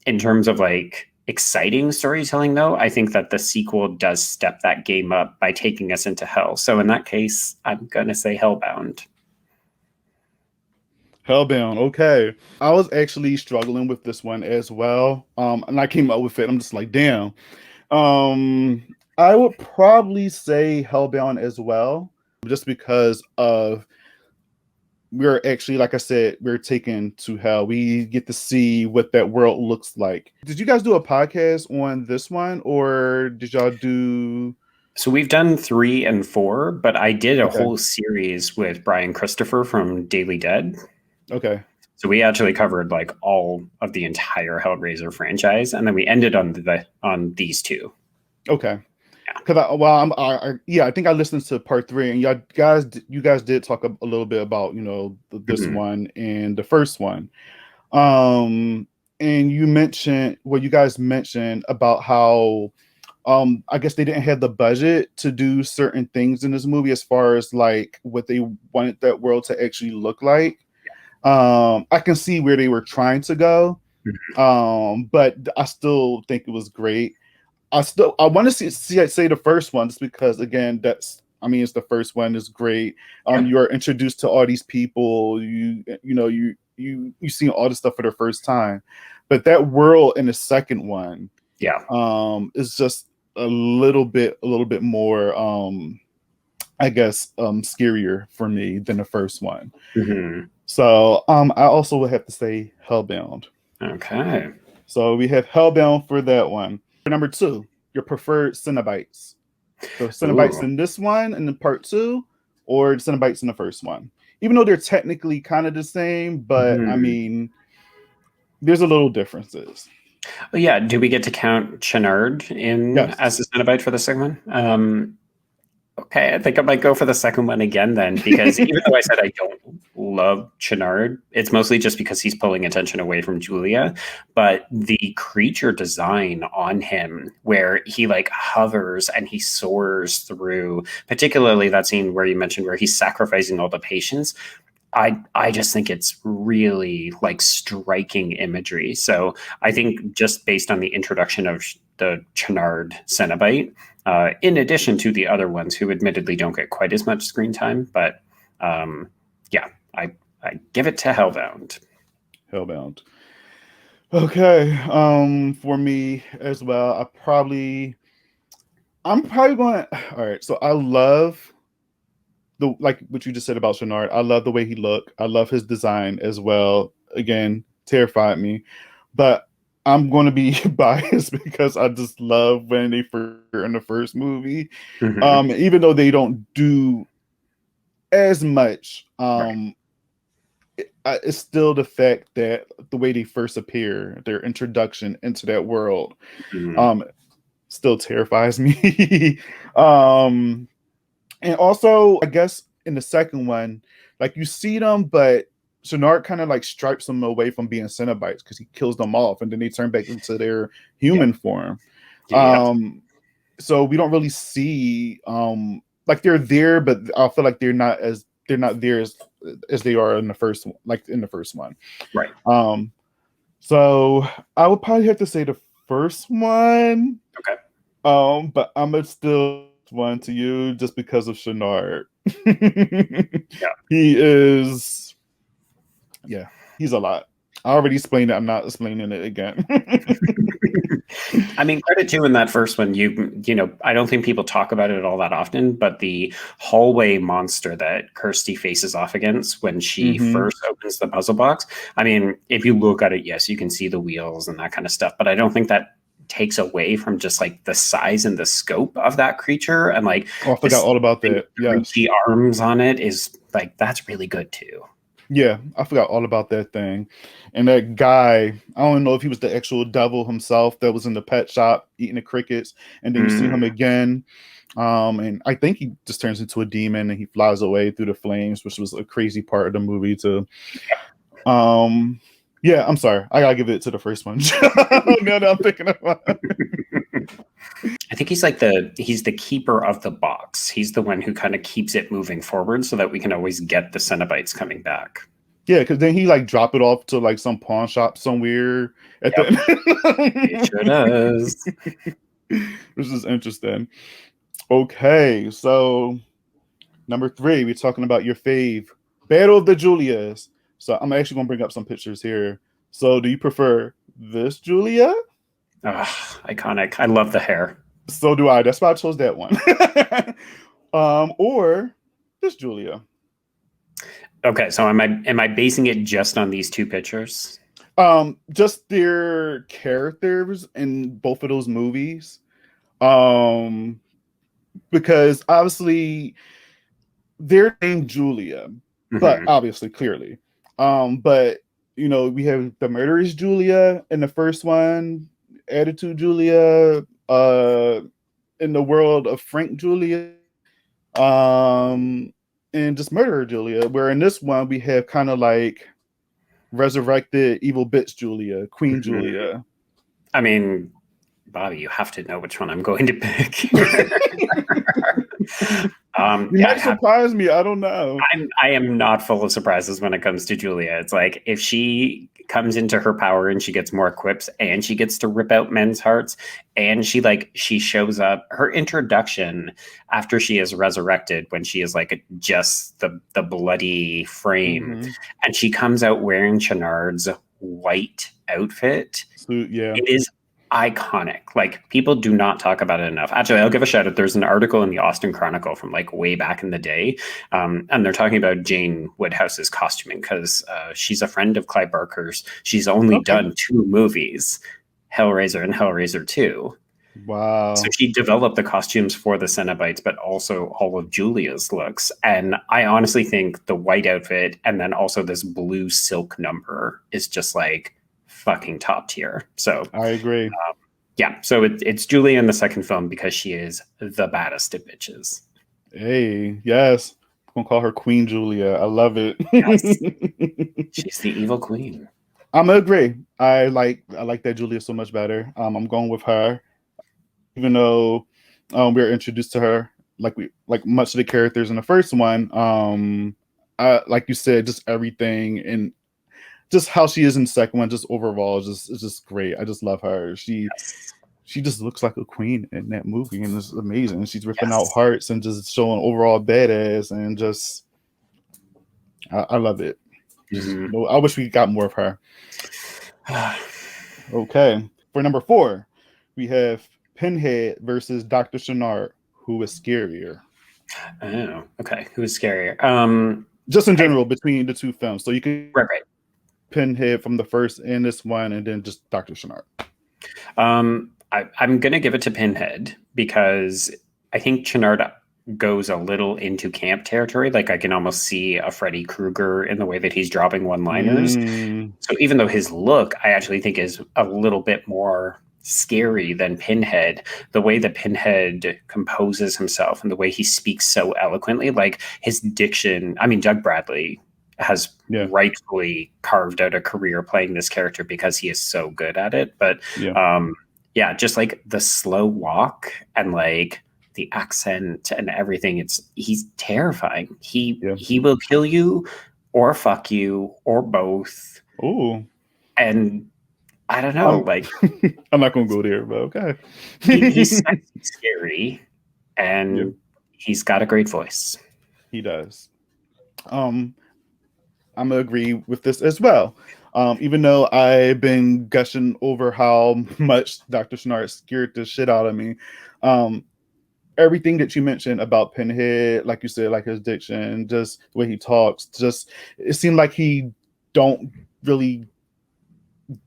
D: In terms of like exciting storytelling, though, I think that the sequel does step that game up by taking us into hell. So in that case, I'm going to say Hellbound.
C: Hellbound, okay. I was actually struggling with this one as well. And I came up with it. I'm just like, damn. I would probably say Hellbound as well, just because of we're actually, like I said, we're taken to hell. We get to see what that world looks like. Did you guys do a podcast on this one, or did y'all do?
D: So we've done 3 and 4, but I did a whole series with Brian Christopher from Daily Dead.
C: Okay.
D: So we actually covered like all of the entire Hellraiser franchise, and then we ended on these 2.
C: Okay. Because I think I listened to part 3, and you guys did talk a little bit about this one and the first one, and you guys mentioned about how I guess they didn't have the budget to do certain things in this movie as far as like what they wanted that world to actually look like. I can see where they were trying to go, but I still think it was great. I want to say the first one, just because again, I mean, it's the first one. It's great.
D: Yeah.
C: You are introduced to all these people. You see all this stuff for the first time. But that world in the second one, is just a little bit more, I guess, scarier for me than the first one.
D: Mm-hmm.
C: So I also would have to say Hellbound.
D: Okay.
C: So we have Hellbound for that one. For number 2, your preferred Cenobites. So Cenobites in this one and in part 2, or Cenobites in the first one. Even though they're technically kind of the same, but I mean, there's a little differences.
D: Well, yeah. Do we get to count Chenard in as a Cenobite for the second one? Okay, I think I might go for the second one again then, because even though I said I don't love Chenard, it's mostly just because he's pulling attention away from Julia. But the creature design on him, where he like hovers and he soars through, particularly that scene where you mentioned where he's sacrificing all the patients, I just think it's really like striking imagery. So I think just based on the introduction of the Chenard Cenobite, in addition to the other ones who admittedly don't get quite as much screen time, but yeah, I give it to Hellbound.
C: Hellbound. Okay, for me as well, I'm probably going. All right, so I love like what you just said about Chenard. I love the way he looked. I love his design as well. Again, terrified me, but I'm going to be biased because I just love when they were in the first movie.
D: Mm-hmm.
C: Even though they don't do as much, it's still the fact that the way they first appear, their introduction into that world, still terrifies me. And also, I guess in the second one, like you see them, but Chenard kind of like stripes them away from being Cenobites because he kills them off, and then they turn back into their human form. So we don't really see like they're there, but I feel like they're not there as they are in the first one, like in the first one.
D: Right.
C: So I would probably have to say the first one.
D: Okay.
C: But I'm gonna still one to you just because of Chenard. He is, he's a lot. I already explained it. I'm not explaining it again.
D: I mean, credit to in that first one, you know, I don't think people talk about it all that often, but the hallway monster that Kirsty faces off against when she first opens the puzzle box. I mean, if you look at it, yes, you can see the wheels and that kind of stuff, but I don't think that takes away from just like the size and the scope of that creature. And like,
C: I forgot all about that.
D: The arms on it is like, that's really good too.
C: Yeah, I forgot all about that thing. And that guy, I don't know if he was the actual devil himself that was in the pet shop eating the crickets, and then you see him again. And I think he just turns into a demon and he flies away through the flames, which was a crazy part of the movie too. Yeah, I'm sorry. I gotta give it to the first one. Now that I'm thinking about it.
D: I think he's the keeper of the box. He's the one who kind of keeps it moving forward so that we can always get the Cenobites coming back.
C: Yeah, because then he like drop it off to like some pawn shop somewhere at the end.
D: It sure does.
C: This is interesting. Okay, so number 3, we're talking about your fave, Battle of the Julias. So I'm actually going to bring up some pictures here. So do you prefer this Julia?
D: Iconic. I love the hair.
C: So do I. That's why I chose that one. Or this Julia.
D: Okay, so am I basing it just on these two pictures?
C: Just their characters in both of those movies. Because obviously they're named Julia, but obviously clearly. But you know, we have the murderous Julia in the first one, attitude Julia, in the world of Frank Julia, and just murderer Julia, where in this one we have kind of like resurrected evil bitch Julia, Queen Julia.
D: I mean, Bobby, you have to know which one I'm going to pick.
C: You
D: Yeah,
C: might surprise me. I don't know.
D: I am not full of surprises when it comes to Julia. It's like if she comes into her power and she gets more quips and she gets to rip out men's hearts and she shows up, her introduction after she is resurrected when she is like just the bloody frame and she comes out wearing Channard's white outfit.
C: So, yeah.
D: It is iconic. Like people do not talk about it enough. Actually, I'll give a shout out. There's an article in the Austin Chronicle from like way back in the day, and they're talking about Jane Woodhouse's costuming because she's a friend of Clive Barker's. She's only done 2 movies, Hellraiser and Hellraiser II.
C: Wow.
D: So she developed the costumes for the Cenobites, but also all of Julia's looks. And I honestly think the white outfit and then also this blue silk number is just like fucking top tier. So
C: I agree.
D: Yeah, so it's Julia in the second film because she is the baddest of bitches.
C: Hey, yes. I'm gonna call her Queen Julia. I love it.
D: Yes. She's the evil queen.
C: I'm gonna agree. I like that Julia so much better. I'm going with her, even though we're introduced to her like much of the characters in the first one. Like you said, just everything and just how she is in the second one, just overall, is just great. I just love her. She just looks like a queen in that movie, and it's amazing. She's ripping out hearts and just showing overall badass, and just I love it. I wish we got more of her. Okay, for number 4, we have Pinhead versus Dr. Channard. Who is scarier?
D: Oh, okay. Who is scarier?
C: Just in general, between the 2 films, so you can
D: right.
C: Pinhead from the first and this one, and then just Dr. Channard.
D: I'm gonna give it to Pinhead because I think Channard goes a little into camp territory. Like I can almost see a Freddy Krueger in the way that he's dropping one-liners. So even though his look, I actually think is a little bit more scary than Pinhead, the way that Pinhead composes himself and the way he speaks so eloquently, like his diction. I mean, Doug Bradley has rightfully carved out a career playing this character because he is so good at it. But just like the slow walk and like the accent and everything, he's terrifying. He will kill you or fuck you or both.
C: Ooh.
D: And I don't know, like
C: I'm not gonna go there, but okay.
D: He's scary and he's got a great voice.
C: He does. I'm gonna agree with this as well. Even though I've been gushing over how much Dr. Channard scared the shit out of me, everything that you mentioned about Pinhead, like you said, like his diction, just the way he talks, just it seemed like he don't really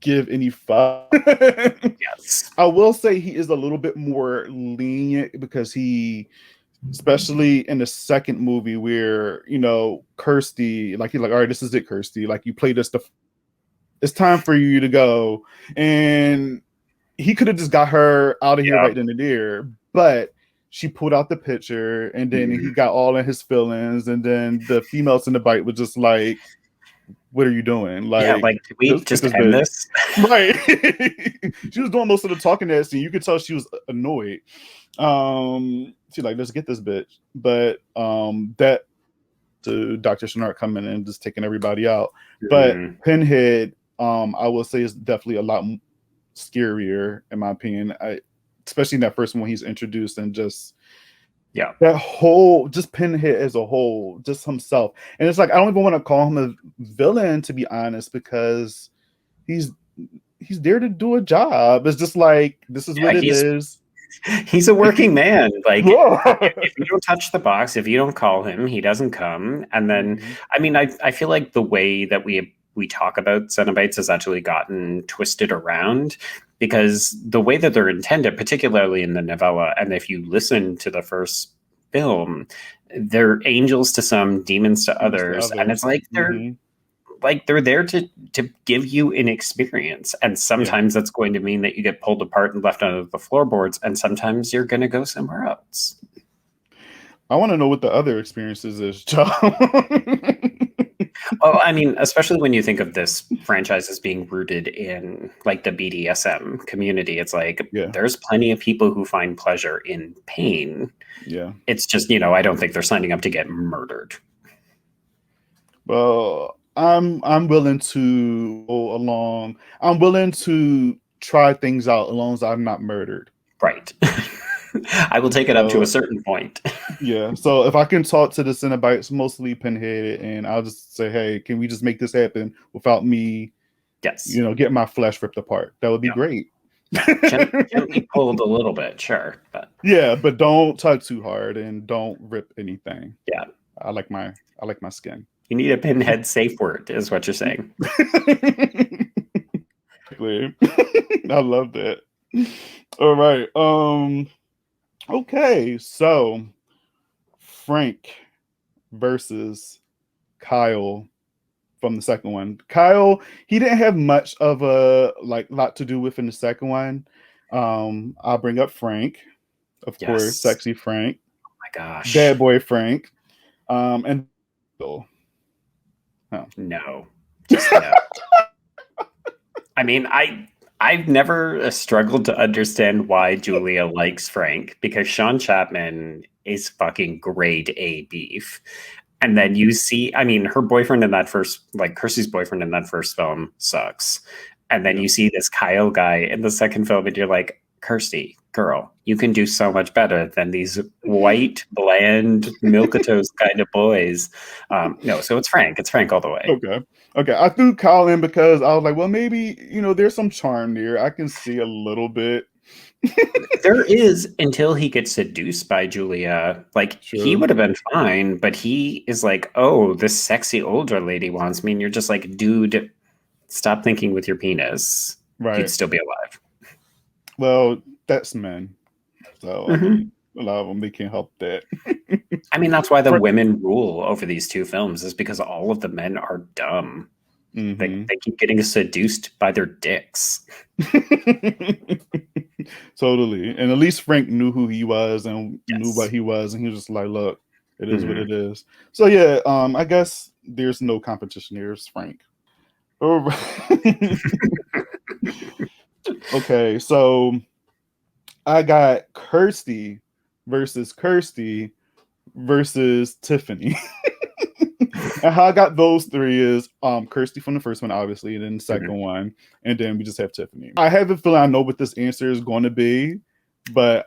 C: give any fuck.
D: Yes.
C: I will say he is a little bit more lenient because especially in the second movie where, Kirsty, like he's like, all right, this is it, Kirsty. Like you played this, it's time for you to go. And he could have just got her out of here right then and there. But she pulled out the picture and then he got all in his feelings. And then the female Cenobite was just like, what are you doing? Like,
D: did we just end this?
C: Right. She was doing most of the talking that scene. You could tell she was annoyed. She's like, let's get this bitch. But that to Dr. Channard coming in and just taking everybody out. But Pinhead, I will say is definitely a lot scarier in my opinion. Especially in that first one when he's introduced and just that whole just Pinhead as a whole, just himself. And it's like I don't even want to call him a villain, to be honest, because he's there to do a job. It's just like this is what it is.
D: He's a working man. Like if you don't touch the box, if you don't call him, he doesn't come. And then I mean, I feel like the way that we talk about Cenobites has actually gotten twisted around, because the way that they're intended, particularly in the novella, and if you listen to the first film, they're angels to some, demons to others. And it's like they're there to give you an experience. And sometimes that's going to mean that you get pulled apart and left under the floorboards, and sometimes you're going to go somewhere else.
C: I want to know what the other experiences is, Joe.
D: Well, I mean, especially when you think of this franchise as being rooted in like the BDSM community, it's like
C: Yeah,
D: there's plenty of people who find pleasure in pain.
C: yeah.
D: It's just, I don't think they're signing up to get murdered.
C: Well, I'm willing to go along. I'm willing to try things out as long as I'm not murdered.
D: Right. I will take it up to a
C: So
D: certain point.
C: yeah. So if I can talk to the Cenobites, mostly Pinhead, and I'll just say, hey, can we just make this happen without me,
D: Yes.
C: getting my flesh ripped apart? That would be
D: Yeah.
C: great.
D: Gently pulled a little bit, sure. But
C: Yeah, but don't tug too hard and don't rip anything.
D: yeah.
C: I like my skin.
D: You need a Pinhead safe word, is what you're saying.
C: Exactly. I love that. All right. Okay, so Frank versus Kyle from the second one. Kyle, he didn't have much of a lot to do with in the second one. I'll bring up Frank, of course,
D: Yes.
C: sexy Frank,
D: Oh my gosh.
C: bad boy Frank, and
D: No. Just no. I mean, I've never struggled to understand why Julia likes Frank, because Sean Chapman is fucking grade A beef. And then you see, I mean, her boyfriend in that first, like Kirsty's boyfriend in that first film sucks. And then you see this Kyle guy in the second film, and you're like, Kirsty, girl, you can do so much better than these white, bland, milquetoast kind of boys. No, so it's Frank. It's Frank all the way.
C: Okay. I threw Kyle in because I was like, well, maybe there's some charm there. I can see a little bit.
D: There is, until he gets seduced by Julia. Like, he would have been fine, but he is like, oh, this sexy older lady wants me. And you're just like, dude, stop thinking with your penis.
C: Right.
D: You'd still be alive.
C: Well, that's men. So I mean, a lot of them, they can't help that.
D: I mean, that's why the women rule over these two films, is because all of the men are dumb. They keep getting seduced by their dicks.
C: Totally. And at least Frank knew who he was and knew what he was, and he was just like, look, it is what it is. So yeah, I guess there's no competition here. It's Frank. All right. Okay, so I got Kirsty versus Tiffany. And how I got those three is Kirsty from the first one, obviously, and then the second one, and then we just have Tiffany. I have a feeling I know what this answer is going to be, but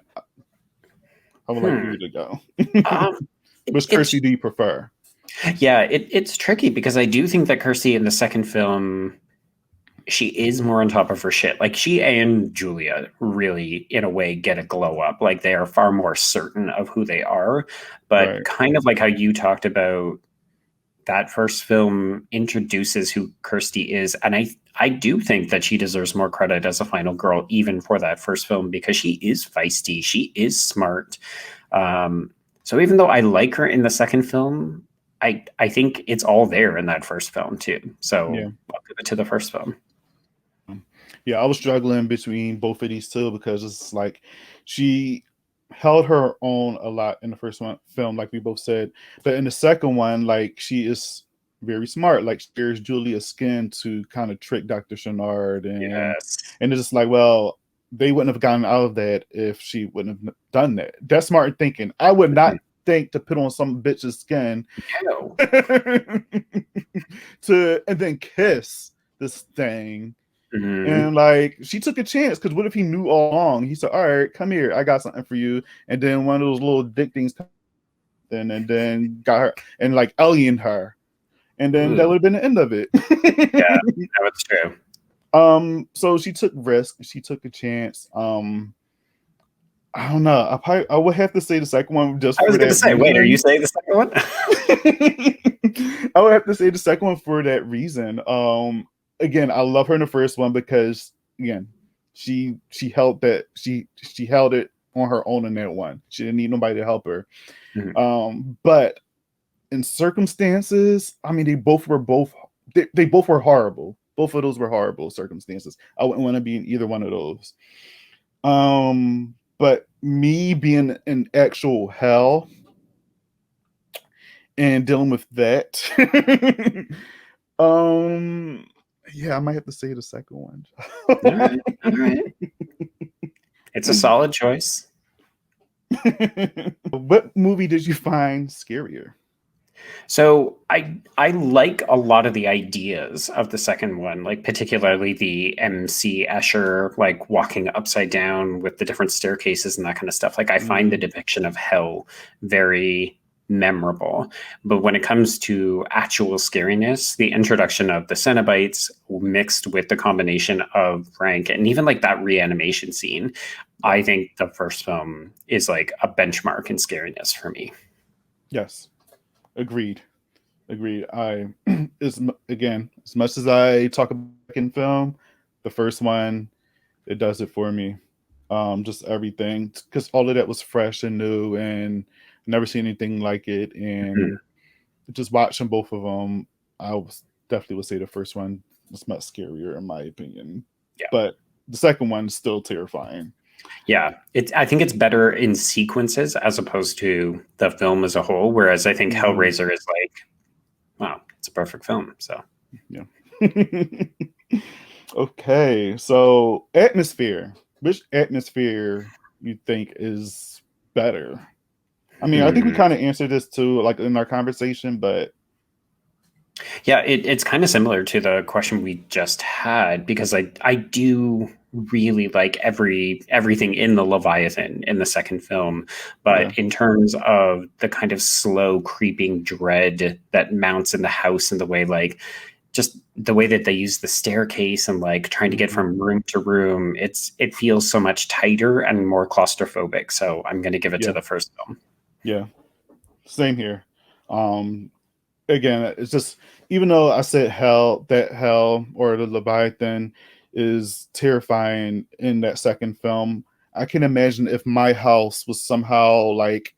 C: I would like you to go. Which Kirsty do you prefer?
D: Yeah, it's tricky, because I do think that Kirsty in the second film, she is more on top of her shit. Like, she and Julia really, in a way, get a glow up. Like, they are far more certain of who they are. But kind of like how you talked about, that first film introduces who Kirsty is. And I do think that she deserves more credit as a final girl, even for that first film, because she is feisty. She is smart. So even though I like her in the second film, I think it's all there in that first film too. So I'll give it to the first film.
C: Yeah, I was struggling between both of these two, because it's like she held her own a lot in the first one film, like we both said, but in the second one, like, she is very smart. Like, there's Julia's skin to kind of trick Dr. Chenard, and and it's just like, well, they wouldn't have gotten out of that if she wouldn't have done that. That's smart thinking. I would not think to put on some bitch's skin and then kiss this thing. And like, she took a chance, because what if he knew all along? He said, all right, come here, I got something for you. And then one of those little dick things and then got her and like alien her, and then that would have been the end of it.
D: Yeah, that's true.
C: So she took risk, she took a chance. I don't know, I would have to say the second one. Just
D: I was gonna say, wait, are you saying the second one?
C: I would have to say the second one for that reason. Again, I love her in the first one because, again, she held that she held it on her own in that one. She didn't need nobody to help her. But in circumstances, I mean, they both were horrible. Both of those were horrible circumstances. I wouldn't want to be in either one of those. But me being in actual hell and dealing with that. Yeah, I might have to say the second one.
D: All right, all right. It's a solid choice.
C: What movie did you find scarier?
D: So I like a lot of the ideas of the second one, like particularly the MC Escher like walking upside down with the different staircases and that kind of stuff. Like I find the depiction of hell very memorable. But when it comes to actual scariness, the introduction of the Cenobites mixed with the combination of Frank and even like that reanimation scene, I think the first film is like a benchmark in scariness for me.
C: Yes. Agreed. I again, as much as I talk about in film, the first one, it does it for me. Just everything, because all of that was fresh and new, and never seen anything like it. And just watching both of them, definitely would say the first one was much scarier in my opinion.
D: Yeah.
C: But the second one is still terrifying.
D: Yeah, I think it's better in sequences as opposed to the film as a whole. Whereas I think Hellraiser is like, wow, it's a perfect film. So
C: yeah. Okay, so atmosphere. Which atmosphere you think is better? I mean, I think we kind of answered this too, like in our conversation, but
D: yeah, it's kind of similar to the question we just had, because I do really like everything in the Leviathan in the second film, but in terms of the kind of slow creeping dread that mounts in the house and the way like just the way that they use the staircase and like trying to get from room to room, it feels so much tighter and more claustrophobic. So I'm going to give it to the first film.
C: Yeah, same here. Again, it's just, even though I said hell or the Leviathan is terrifying in that second film, I can imagine if my house was somehow like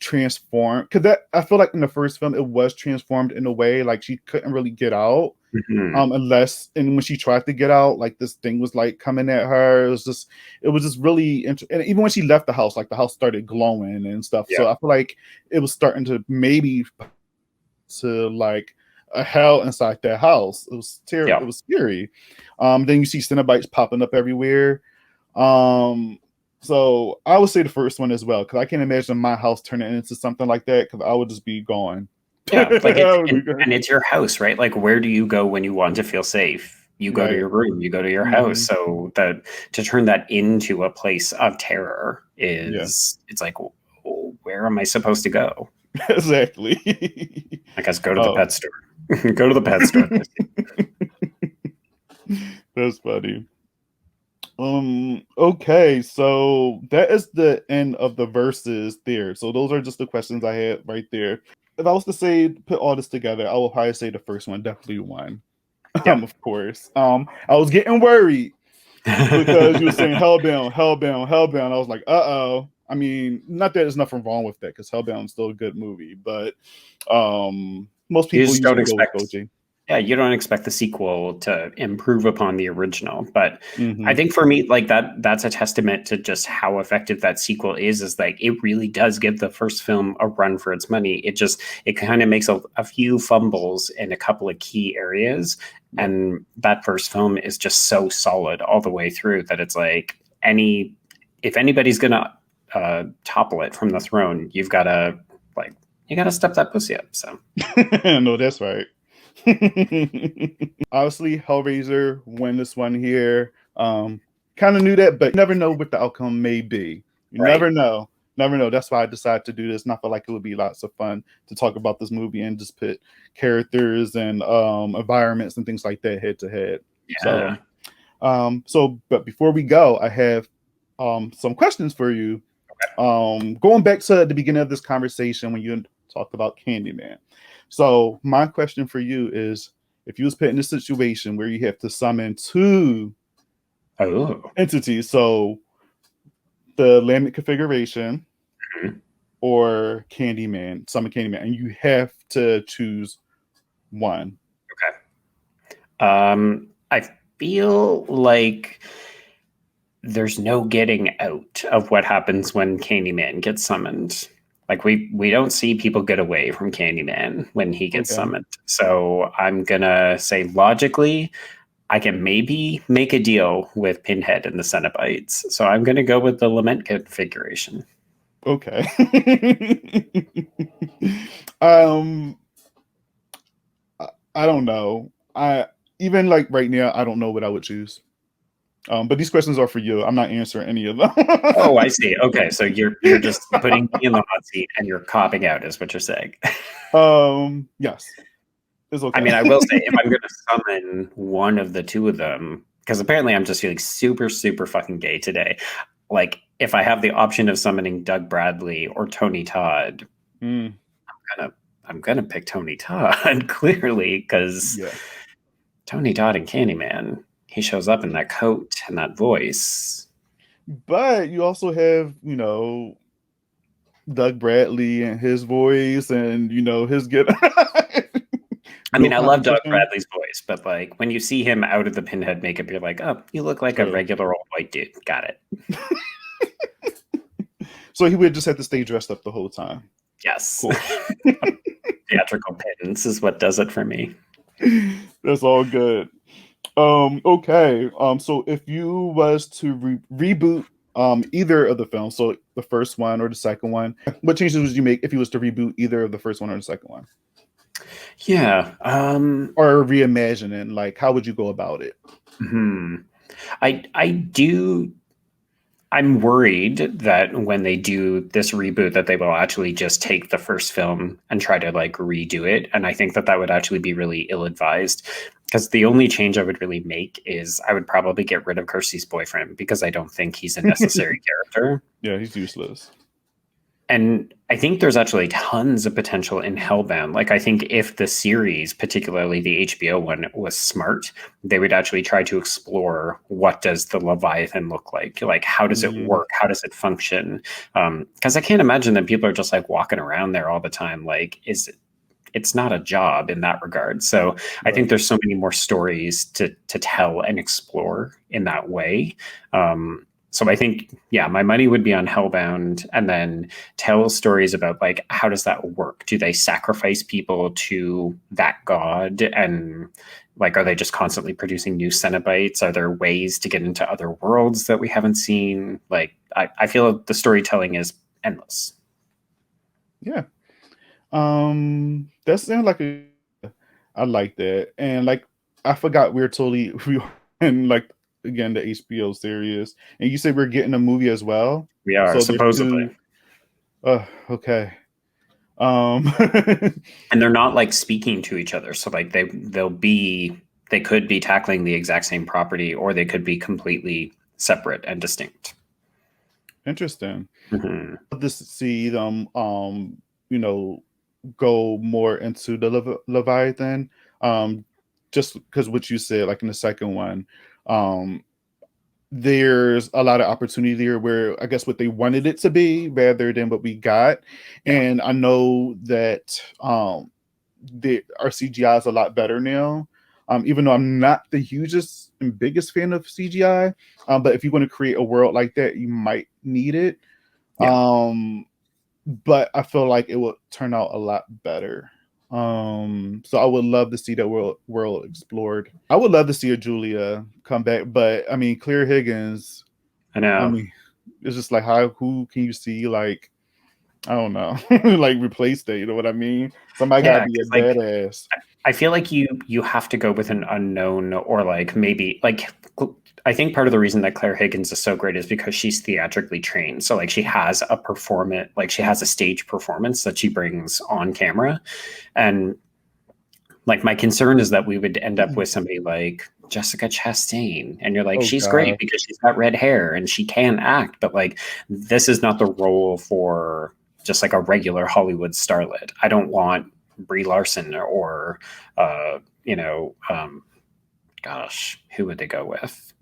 C: transformed, because that, I feel like in the first film it was transformed in a way like she couldn't really get out unless, and when she tried to get out, like this thing was like coming at her. It was just really and even when she left the house, like the house started glowing and stuff. So I feel like it was starting to maybe to like a hell inside that house. It was terrible. It was scary. Then you see Cenobites popping up everywhere. So I would say the first one as well, because I can't imagine my house turning into something like that, because I would just be gone.
D: Yeah, like and it's your house, right? Like, where do you go when you want to feel safe? You go to your room, you go to your house. So that to turn that into a place of terror is it's like, oh, where am I supposed to go?
C: Exactly.
D: I guess go to the pet store. Go to the pet store.
C: That's funny. Okay, so that is the end of the verses there. So those are just the questions I had right there. If I was to say put all this together, I will probably say the first one definitely won. Of course. I was getting worried because you were saying Hellbound. I was like, uh-oh. I mean, not that there's nothing wrong with that, because Hellbound is still a good movie, but most people
D: just don't expect.
C: Koji.
D: Yeah, you don't expect the sequel to improve upon the original, but I think for me, like that's a testament to just how effective that sequel is like it really does give the first film a run for its money. It kind of makes a few fumbles in a couple of key areas, and that first film is just so solid all the way through that it's like if anybody's gonna topple it from the throne, you gotta step that pussy up. So
C: no, that's right. Obviously, Hellraiser win this one here. Kind of knew that, but never know what the outcome may be. You never know. That's why I decided to do this. And I feel like it would be lots of fun to talk about this movie and just put characters and environments and things like that head to head. But before we go, I have some questions for you. Going back to the beginning of this conversation when you talked about Candyman. So my question for you is, if you was put in a situation where you have to summon two entities, so the Lambent configuration or Candyman, summon Candyman, and you have to choose one.
D: Okay. I feel like there's no getting out of what happens when Candyman gets summoned. Like we don't see people get away from Candyman when he gets
C: Okay.
D: summoned. So I'm gonna say logically, I can maybe make a deal with Pinhead and the Cenobites. So I'm gonna go with the Lament configuration.
C: Okay. um, I don't know. I even like right now, I don't know what I would choose. But these questions are for you. I'm not answering any of them.
D: Oh, I see. Okay, so you're just putting me in the hot seat and you're copping out, is what you're saying.
C: Yes, it's okay.
D: I mean, I will say if I'm going to summon one of the two of them, because apparently I'm just feeling super, super fucking gay today. Like, if I have the option of summoning Doug Bradley or Tony Todd,
C: Mm,
D: I'm gonna pick Tony Todd clearly because
C: yeah,
D: Tony Todd and Candyman, he shows up in that coat and that voice.
C: but you also have, Doug Bradley and his voice, and his get.
D: I
C: No
D: mean, I love Doug
C: competition.
D: Bradley's voice, but like when you see him out of the Pinhead makeup, you're like, oh, you look like a
C: True.
D: regular old white dude. Got it.
C: So he would just have to stay dressed up the whole time.
D: Yes.
C: Cool.
D: Theatrical pittance is what does it for me.
C: That's all good. Okay. So if you was to reboot either of the films, so the first one or the second one, what changes would you make if you was to reboot either of the first one or the second one?
D: Yeah.
C: Or reimagining, like how would you go about it?
D: I'm worried that when they do this reboot that they will actually just take the first film and try to like redo it. And I think that would actually be really ill-advised because the only change I would really make is I would probably get rid of Kirsty's boyfriend because I don't think he's a necessary character.
C: Yeah, he's useless.
D: And I think there's actually tons of potential in Hellbound. Like, I think if the series, particularly the HBO one, was smart, they would actually try to explore what does the Leviathan look like? Like, how does it work? How does it function? Because I can't imagine that people are just like walking around there all the time. Like, it's not a job in that regard. So I think there's so many more stories to tell and explore in that way. So I think, yeah, my money would be on Hellbound and then tell stories about like, how does that work? Do they sacrifice people to that god? And like, are they just constantly producing new Cenobites? Are there ways to get into other worlds that we haven't seen? Like, I feel the storytelling is endless.
C: Yeah. That sounds like I like that. And like, I forgot we were in like, again, the HBO series, and you said we're getting a movie as well.
D: We are, supposedly.
C: Okay.
D: And they're not like speaking to each other, so like they could be tackling the exact same property, or they could be completely separate and distinct.
C: Interesting.
D: Mm-hmm.
C: Just to see them go more into the Leviathan, just because what you said, like in the second one, there's a lot of opportunity there where I guess what they wanted it to be rather than what we got.
D: Yeah.
C: And I know that our CGI is a lot better now, even though I'm not the hugest and biggest fan of CGI, but if you want to create a world like that, you might need it. Yeah. But I feel like it will turn out a lot better. So I would love to see that world explored. I would love to see a Julia come back, but I mean, Claire Higgins,
D: I know.
C: I mean, it's just like, who can you see, like, I don't know, like replace that, you know what I mean? Somebody gotta be a badass.
D: I feel like you have to go with an unknown, or like maybe like, I think part of the reason that Claire Higgins is so great is because she's theatrically trained. So like she has a performance, like she has a stage performance that she brings on camera. And like my concern is that we would end up with somebody like Jessica Chastain, and you're like, she's great because she's got red hair and she can act, but like this is not the role for just like a regular Hollywood starlet. I don't want Brie Larson or gosh, who would they go with?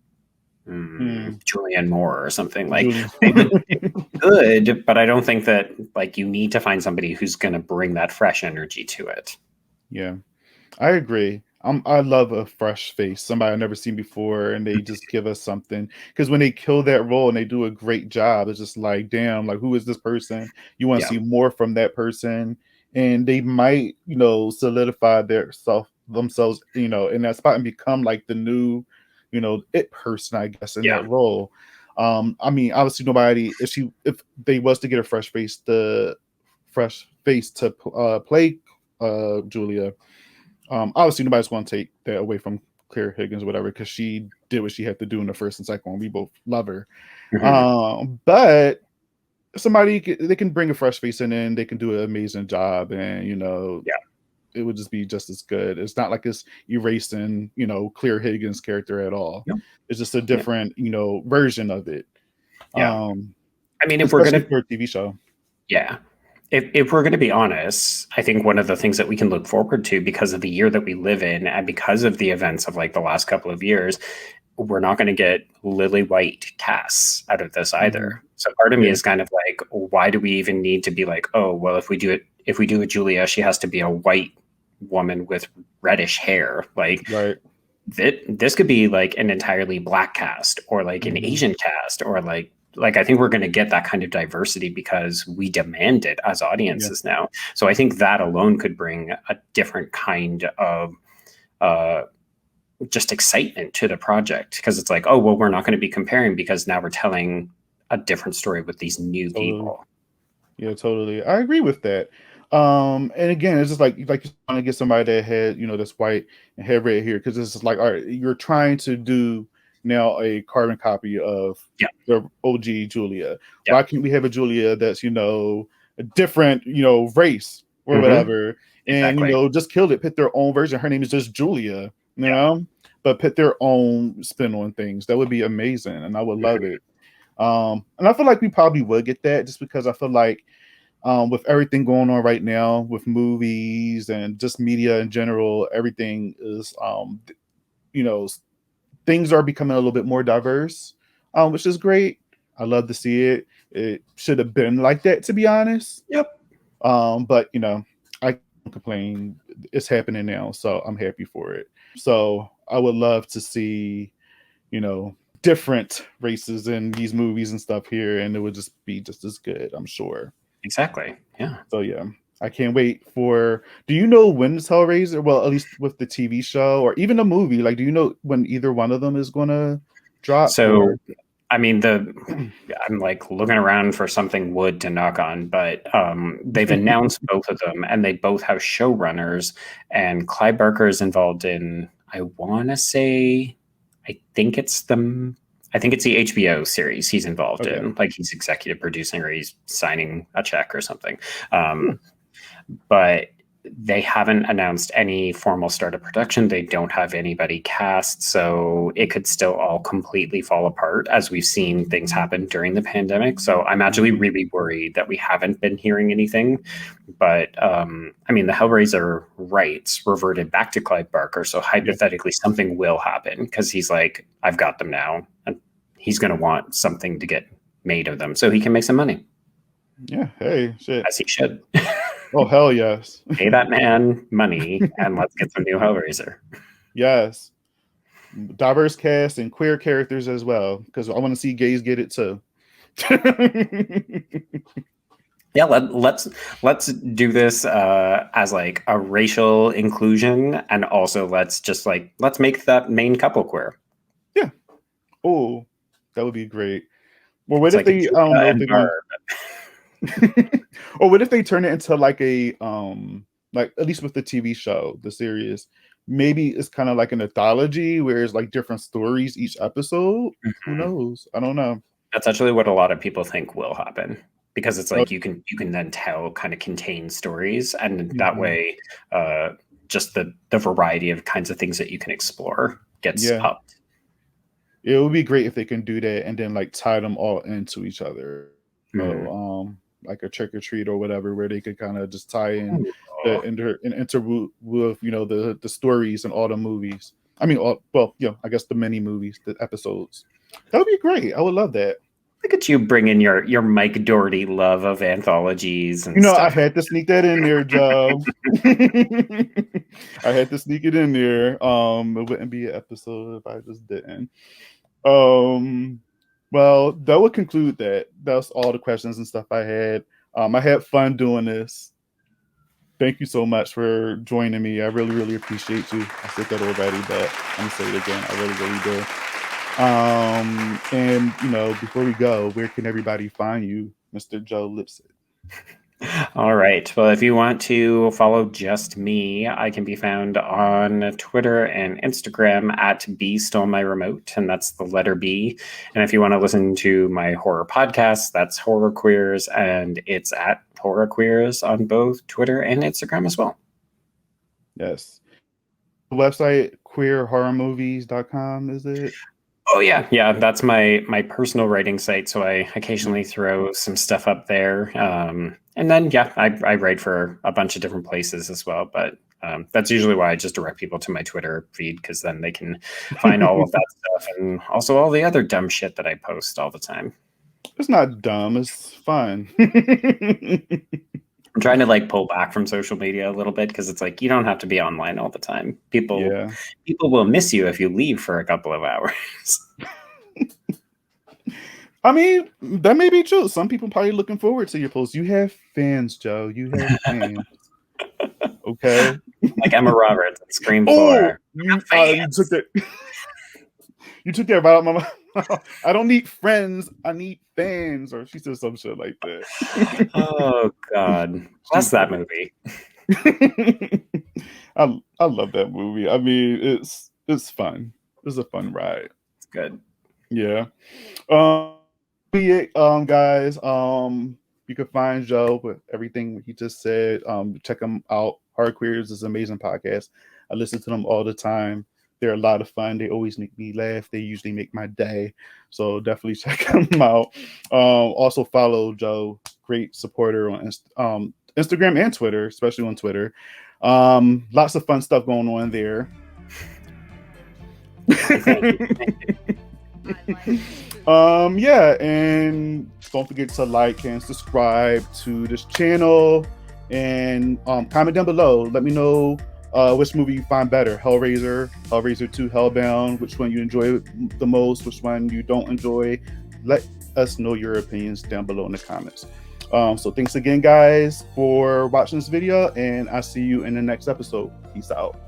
D: Julianne Moore or something. Like they would be good, but I don't think that like you need to find somebody who's going to bring that fresh energy to it.
C: Yeah, I agree. I love a fresh face, somebody I've never seen before, and they just give us something. Because when they kill that role and they do a great job, it's just like, damn, like who is this person? You want to
D: Yeah.
C: see more from that person, and they might, solidify themselves, in that spot and become like the new, it person, I guess, in
D: Yeah.
C: that role. I mean, obviously, nobody if they was to get a fresh face, to play Julia. Obviously, nobody's going to take that away from Claire Higgins or whatever, because she did what she had to do in the first and second one. We both love her. But they can bring a fresh face in and they can do an amazing job, and
D: Yeah.
C: it would just be just as good. It's not like it's erasing, Claire Higgins' character at all.
D: Yeah.
C: It's just a different, version of it.
D: Yeah. I mean, if we're
C: Especially
D: gonna
C: for a TV show.
D: Yeah. If we're going to be honest, I think one of the things that we can look forward to because of the year that we live in and because of the events of like the last couple of years, we're not going to get lily white casts out of this either. So part of me is kind of like, why do we even need to be like, oh, well, if we do a Julia, she has to be a white woman with reddish hair. Like,
C: Right.
D: this could be like an entirely black cast or like an Asian cast or like I think we're going to get that kind of diversity because we demand it as audiences now. So I think that alone could bring a different kind of just excitement to the project, because it's like, oh, well, we're not going to be comparing because now we're telling a different story with these new people.
C: Yeah, totally. I agree with that. And again, it's just like you want to get somebody that had, that's white and had red hair, because it's just like, all right, you're trying to do now a carbon copy of the OG Julia. Why can't we have a Julia that's, a different, race or whatever, and just kill it, put their own version. Her name is just Julia, but put their own spin on things. That would be amazing, and I would love it. And I feel like we probably would get that, just because I feel like with everything going on right now with movies and just media in general, everything is, things are becoming a little bit more diverse, which is great. I love to see it. It should have been like that, to be honest.
D: Yep.
C: But I can't complain. It's happening now, so I'm happy for it. So I would love to see, different races in these movies and stuff here, and it would just be just as good, I'm sure.
D: Exactly. Yeah.
C: So yeah, I can't wait for. Do you know when it's Hellraiser? Well, at least with the TV show or even the movie. Like, do you know when either one of them is going to drop?
D: So, I mean, I'm like looking around for something wood to knock on, but they've announced both of them, and they both have showrunners. And Clive Barker is involved in. I want to say, I think it's the HBO series he's involved in. Like, he's executive producing or he's signing a check or something. But they haven't announced any formal start of production. They don't have anybody cast, so it could still all completely fall apart, as we've seen things happen during the pandemic. So I'm actually really worried that we haven't been hearing anything. But I mean, the Hellraiser rights reverted back to Clive Barker, so hypothetically something will happen, because he's like, I've got them now, and he's going to want something to get made of them so he can make some money.
C: Yeah, hey, shit.
D: As he should.
C: Oh, hell yes.
D: Pay that man money and let's get some new Hellraiser.
C: Yes. Diverse cast and queer characters as well, because I want to see gays get it too.
D: Yeah, let's do this as like a racial inclusion, and also let's make that main couple queer.
C: Yeah. Oh, that would be great. Well, what if they I don't know if they're going or what if they turn it into like a like, at least with the TV show, the series, maybe it's kind of like an anthology where it's like different stories each episode. Who knows? I don't know.
D: That's actually what a lot of people think will happen, because it's like you can then tell kind of contained stories, and that way just the variety of kinds of things that you can explore gets upped.
C: It would be great if they can do that and then like tie them all into each other. So like a trick or treat or whatever, where they could kind of just tie in the interview with the stories and all the movies. I mean, I guess the mini movies, the episodes. That would be great. I would love that.
D: Look at you bringing your Mike Doherty love of anthologies and
C: You know, I
D: stuff.
C: had to sneak that in there, Joe. I had to sneak it in there. It wouldn't be an episode if I just didn't. Well, that would conclude that. That's all the questions and stuff I had. I had fun doing this. Thank you so much for joining me. I really, really appreciate you. I said that already, but I'm gonna say it again. I really, really do. And you know, before we go, where can everybody find you, Mr. Joe Lipsett?
D: All right. Well, if you want to follow just me, I can be found on Twitter and Instagram at B Stole My Remote, and that's the letter B. And if you want to listen to my horror podcast, that's Horror Queers, and it's at Horror Queers on both Twitter and Instagram as well.
C: Yes. The website queerhorrormovies.com, is it?
D: Oh yeah, that's my personal writing site. So I occasionally throw some stuff up there, and then I write for a bunch of different places as well. But that's usually why I just direct people to my Twitter feed, because then they can find all of that stuff and also all the other dumb shit that I post all the time.
C: It's not dumb. It's fun.
D: I'm trying to like pull back from social media a little bit, because it's like you don't have to be online all the time. People will miss you if you leave for a couple of hours.
C: I mean, that may be true. Some people probably looking forward to your posts. You have fans, Joe. You have fans. Okay.
D: Like Emma Roberts at Scream 4.
C: You took that. You took that right out of my mouth. I don't need friends. I need fans. Or she said some shit like that.
D: Oh God, that's that movie.
C: I love that movie. I mean, it's fun. It's a fun ride.
D: It's good.
C: Yeah. Guys. You can find Joe with everything he just said. Check him out. Horror Queers is an amazing podcast. I listen to them all the time. They're a lot of fun. They always make me laugh. They usually make my day. So definitely check them out. Also follow Joe, great supporter on Instagram and Twitter, especially on Twitter. Lots of fun stuff going on there. Yeah, and don't forget to like and subscribe to this channel, and comment down below. Let me know which movie you find better: Hellraiser, Hellraiser 2, Hellbound. Which one you enjoy the most? Which one you don't enjoy? Let us know your opinions down below in the comments. So thanks again, guys, for watching this video, and I'll see you in the next episode. Peace out.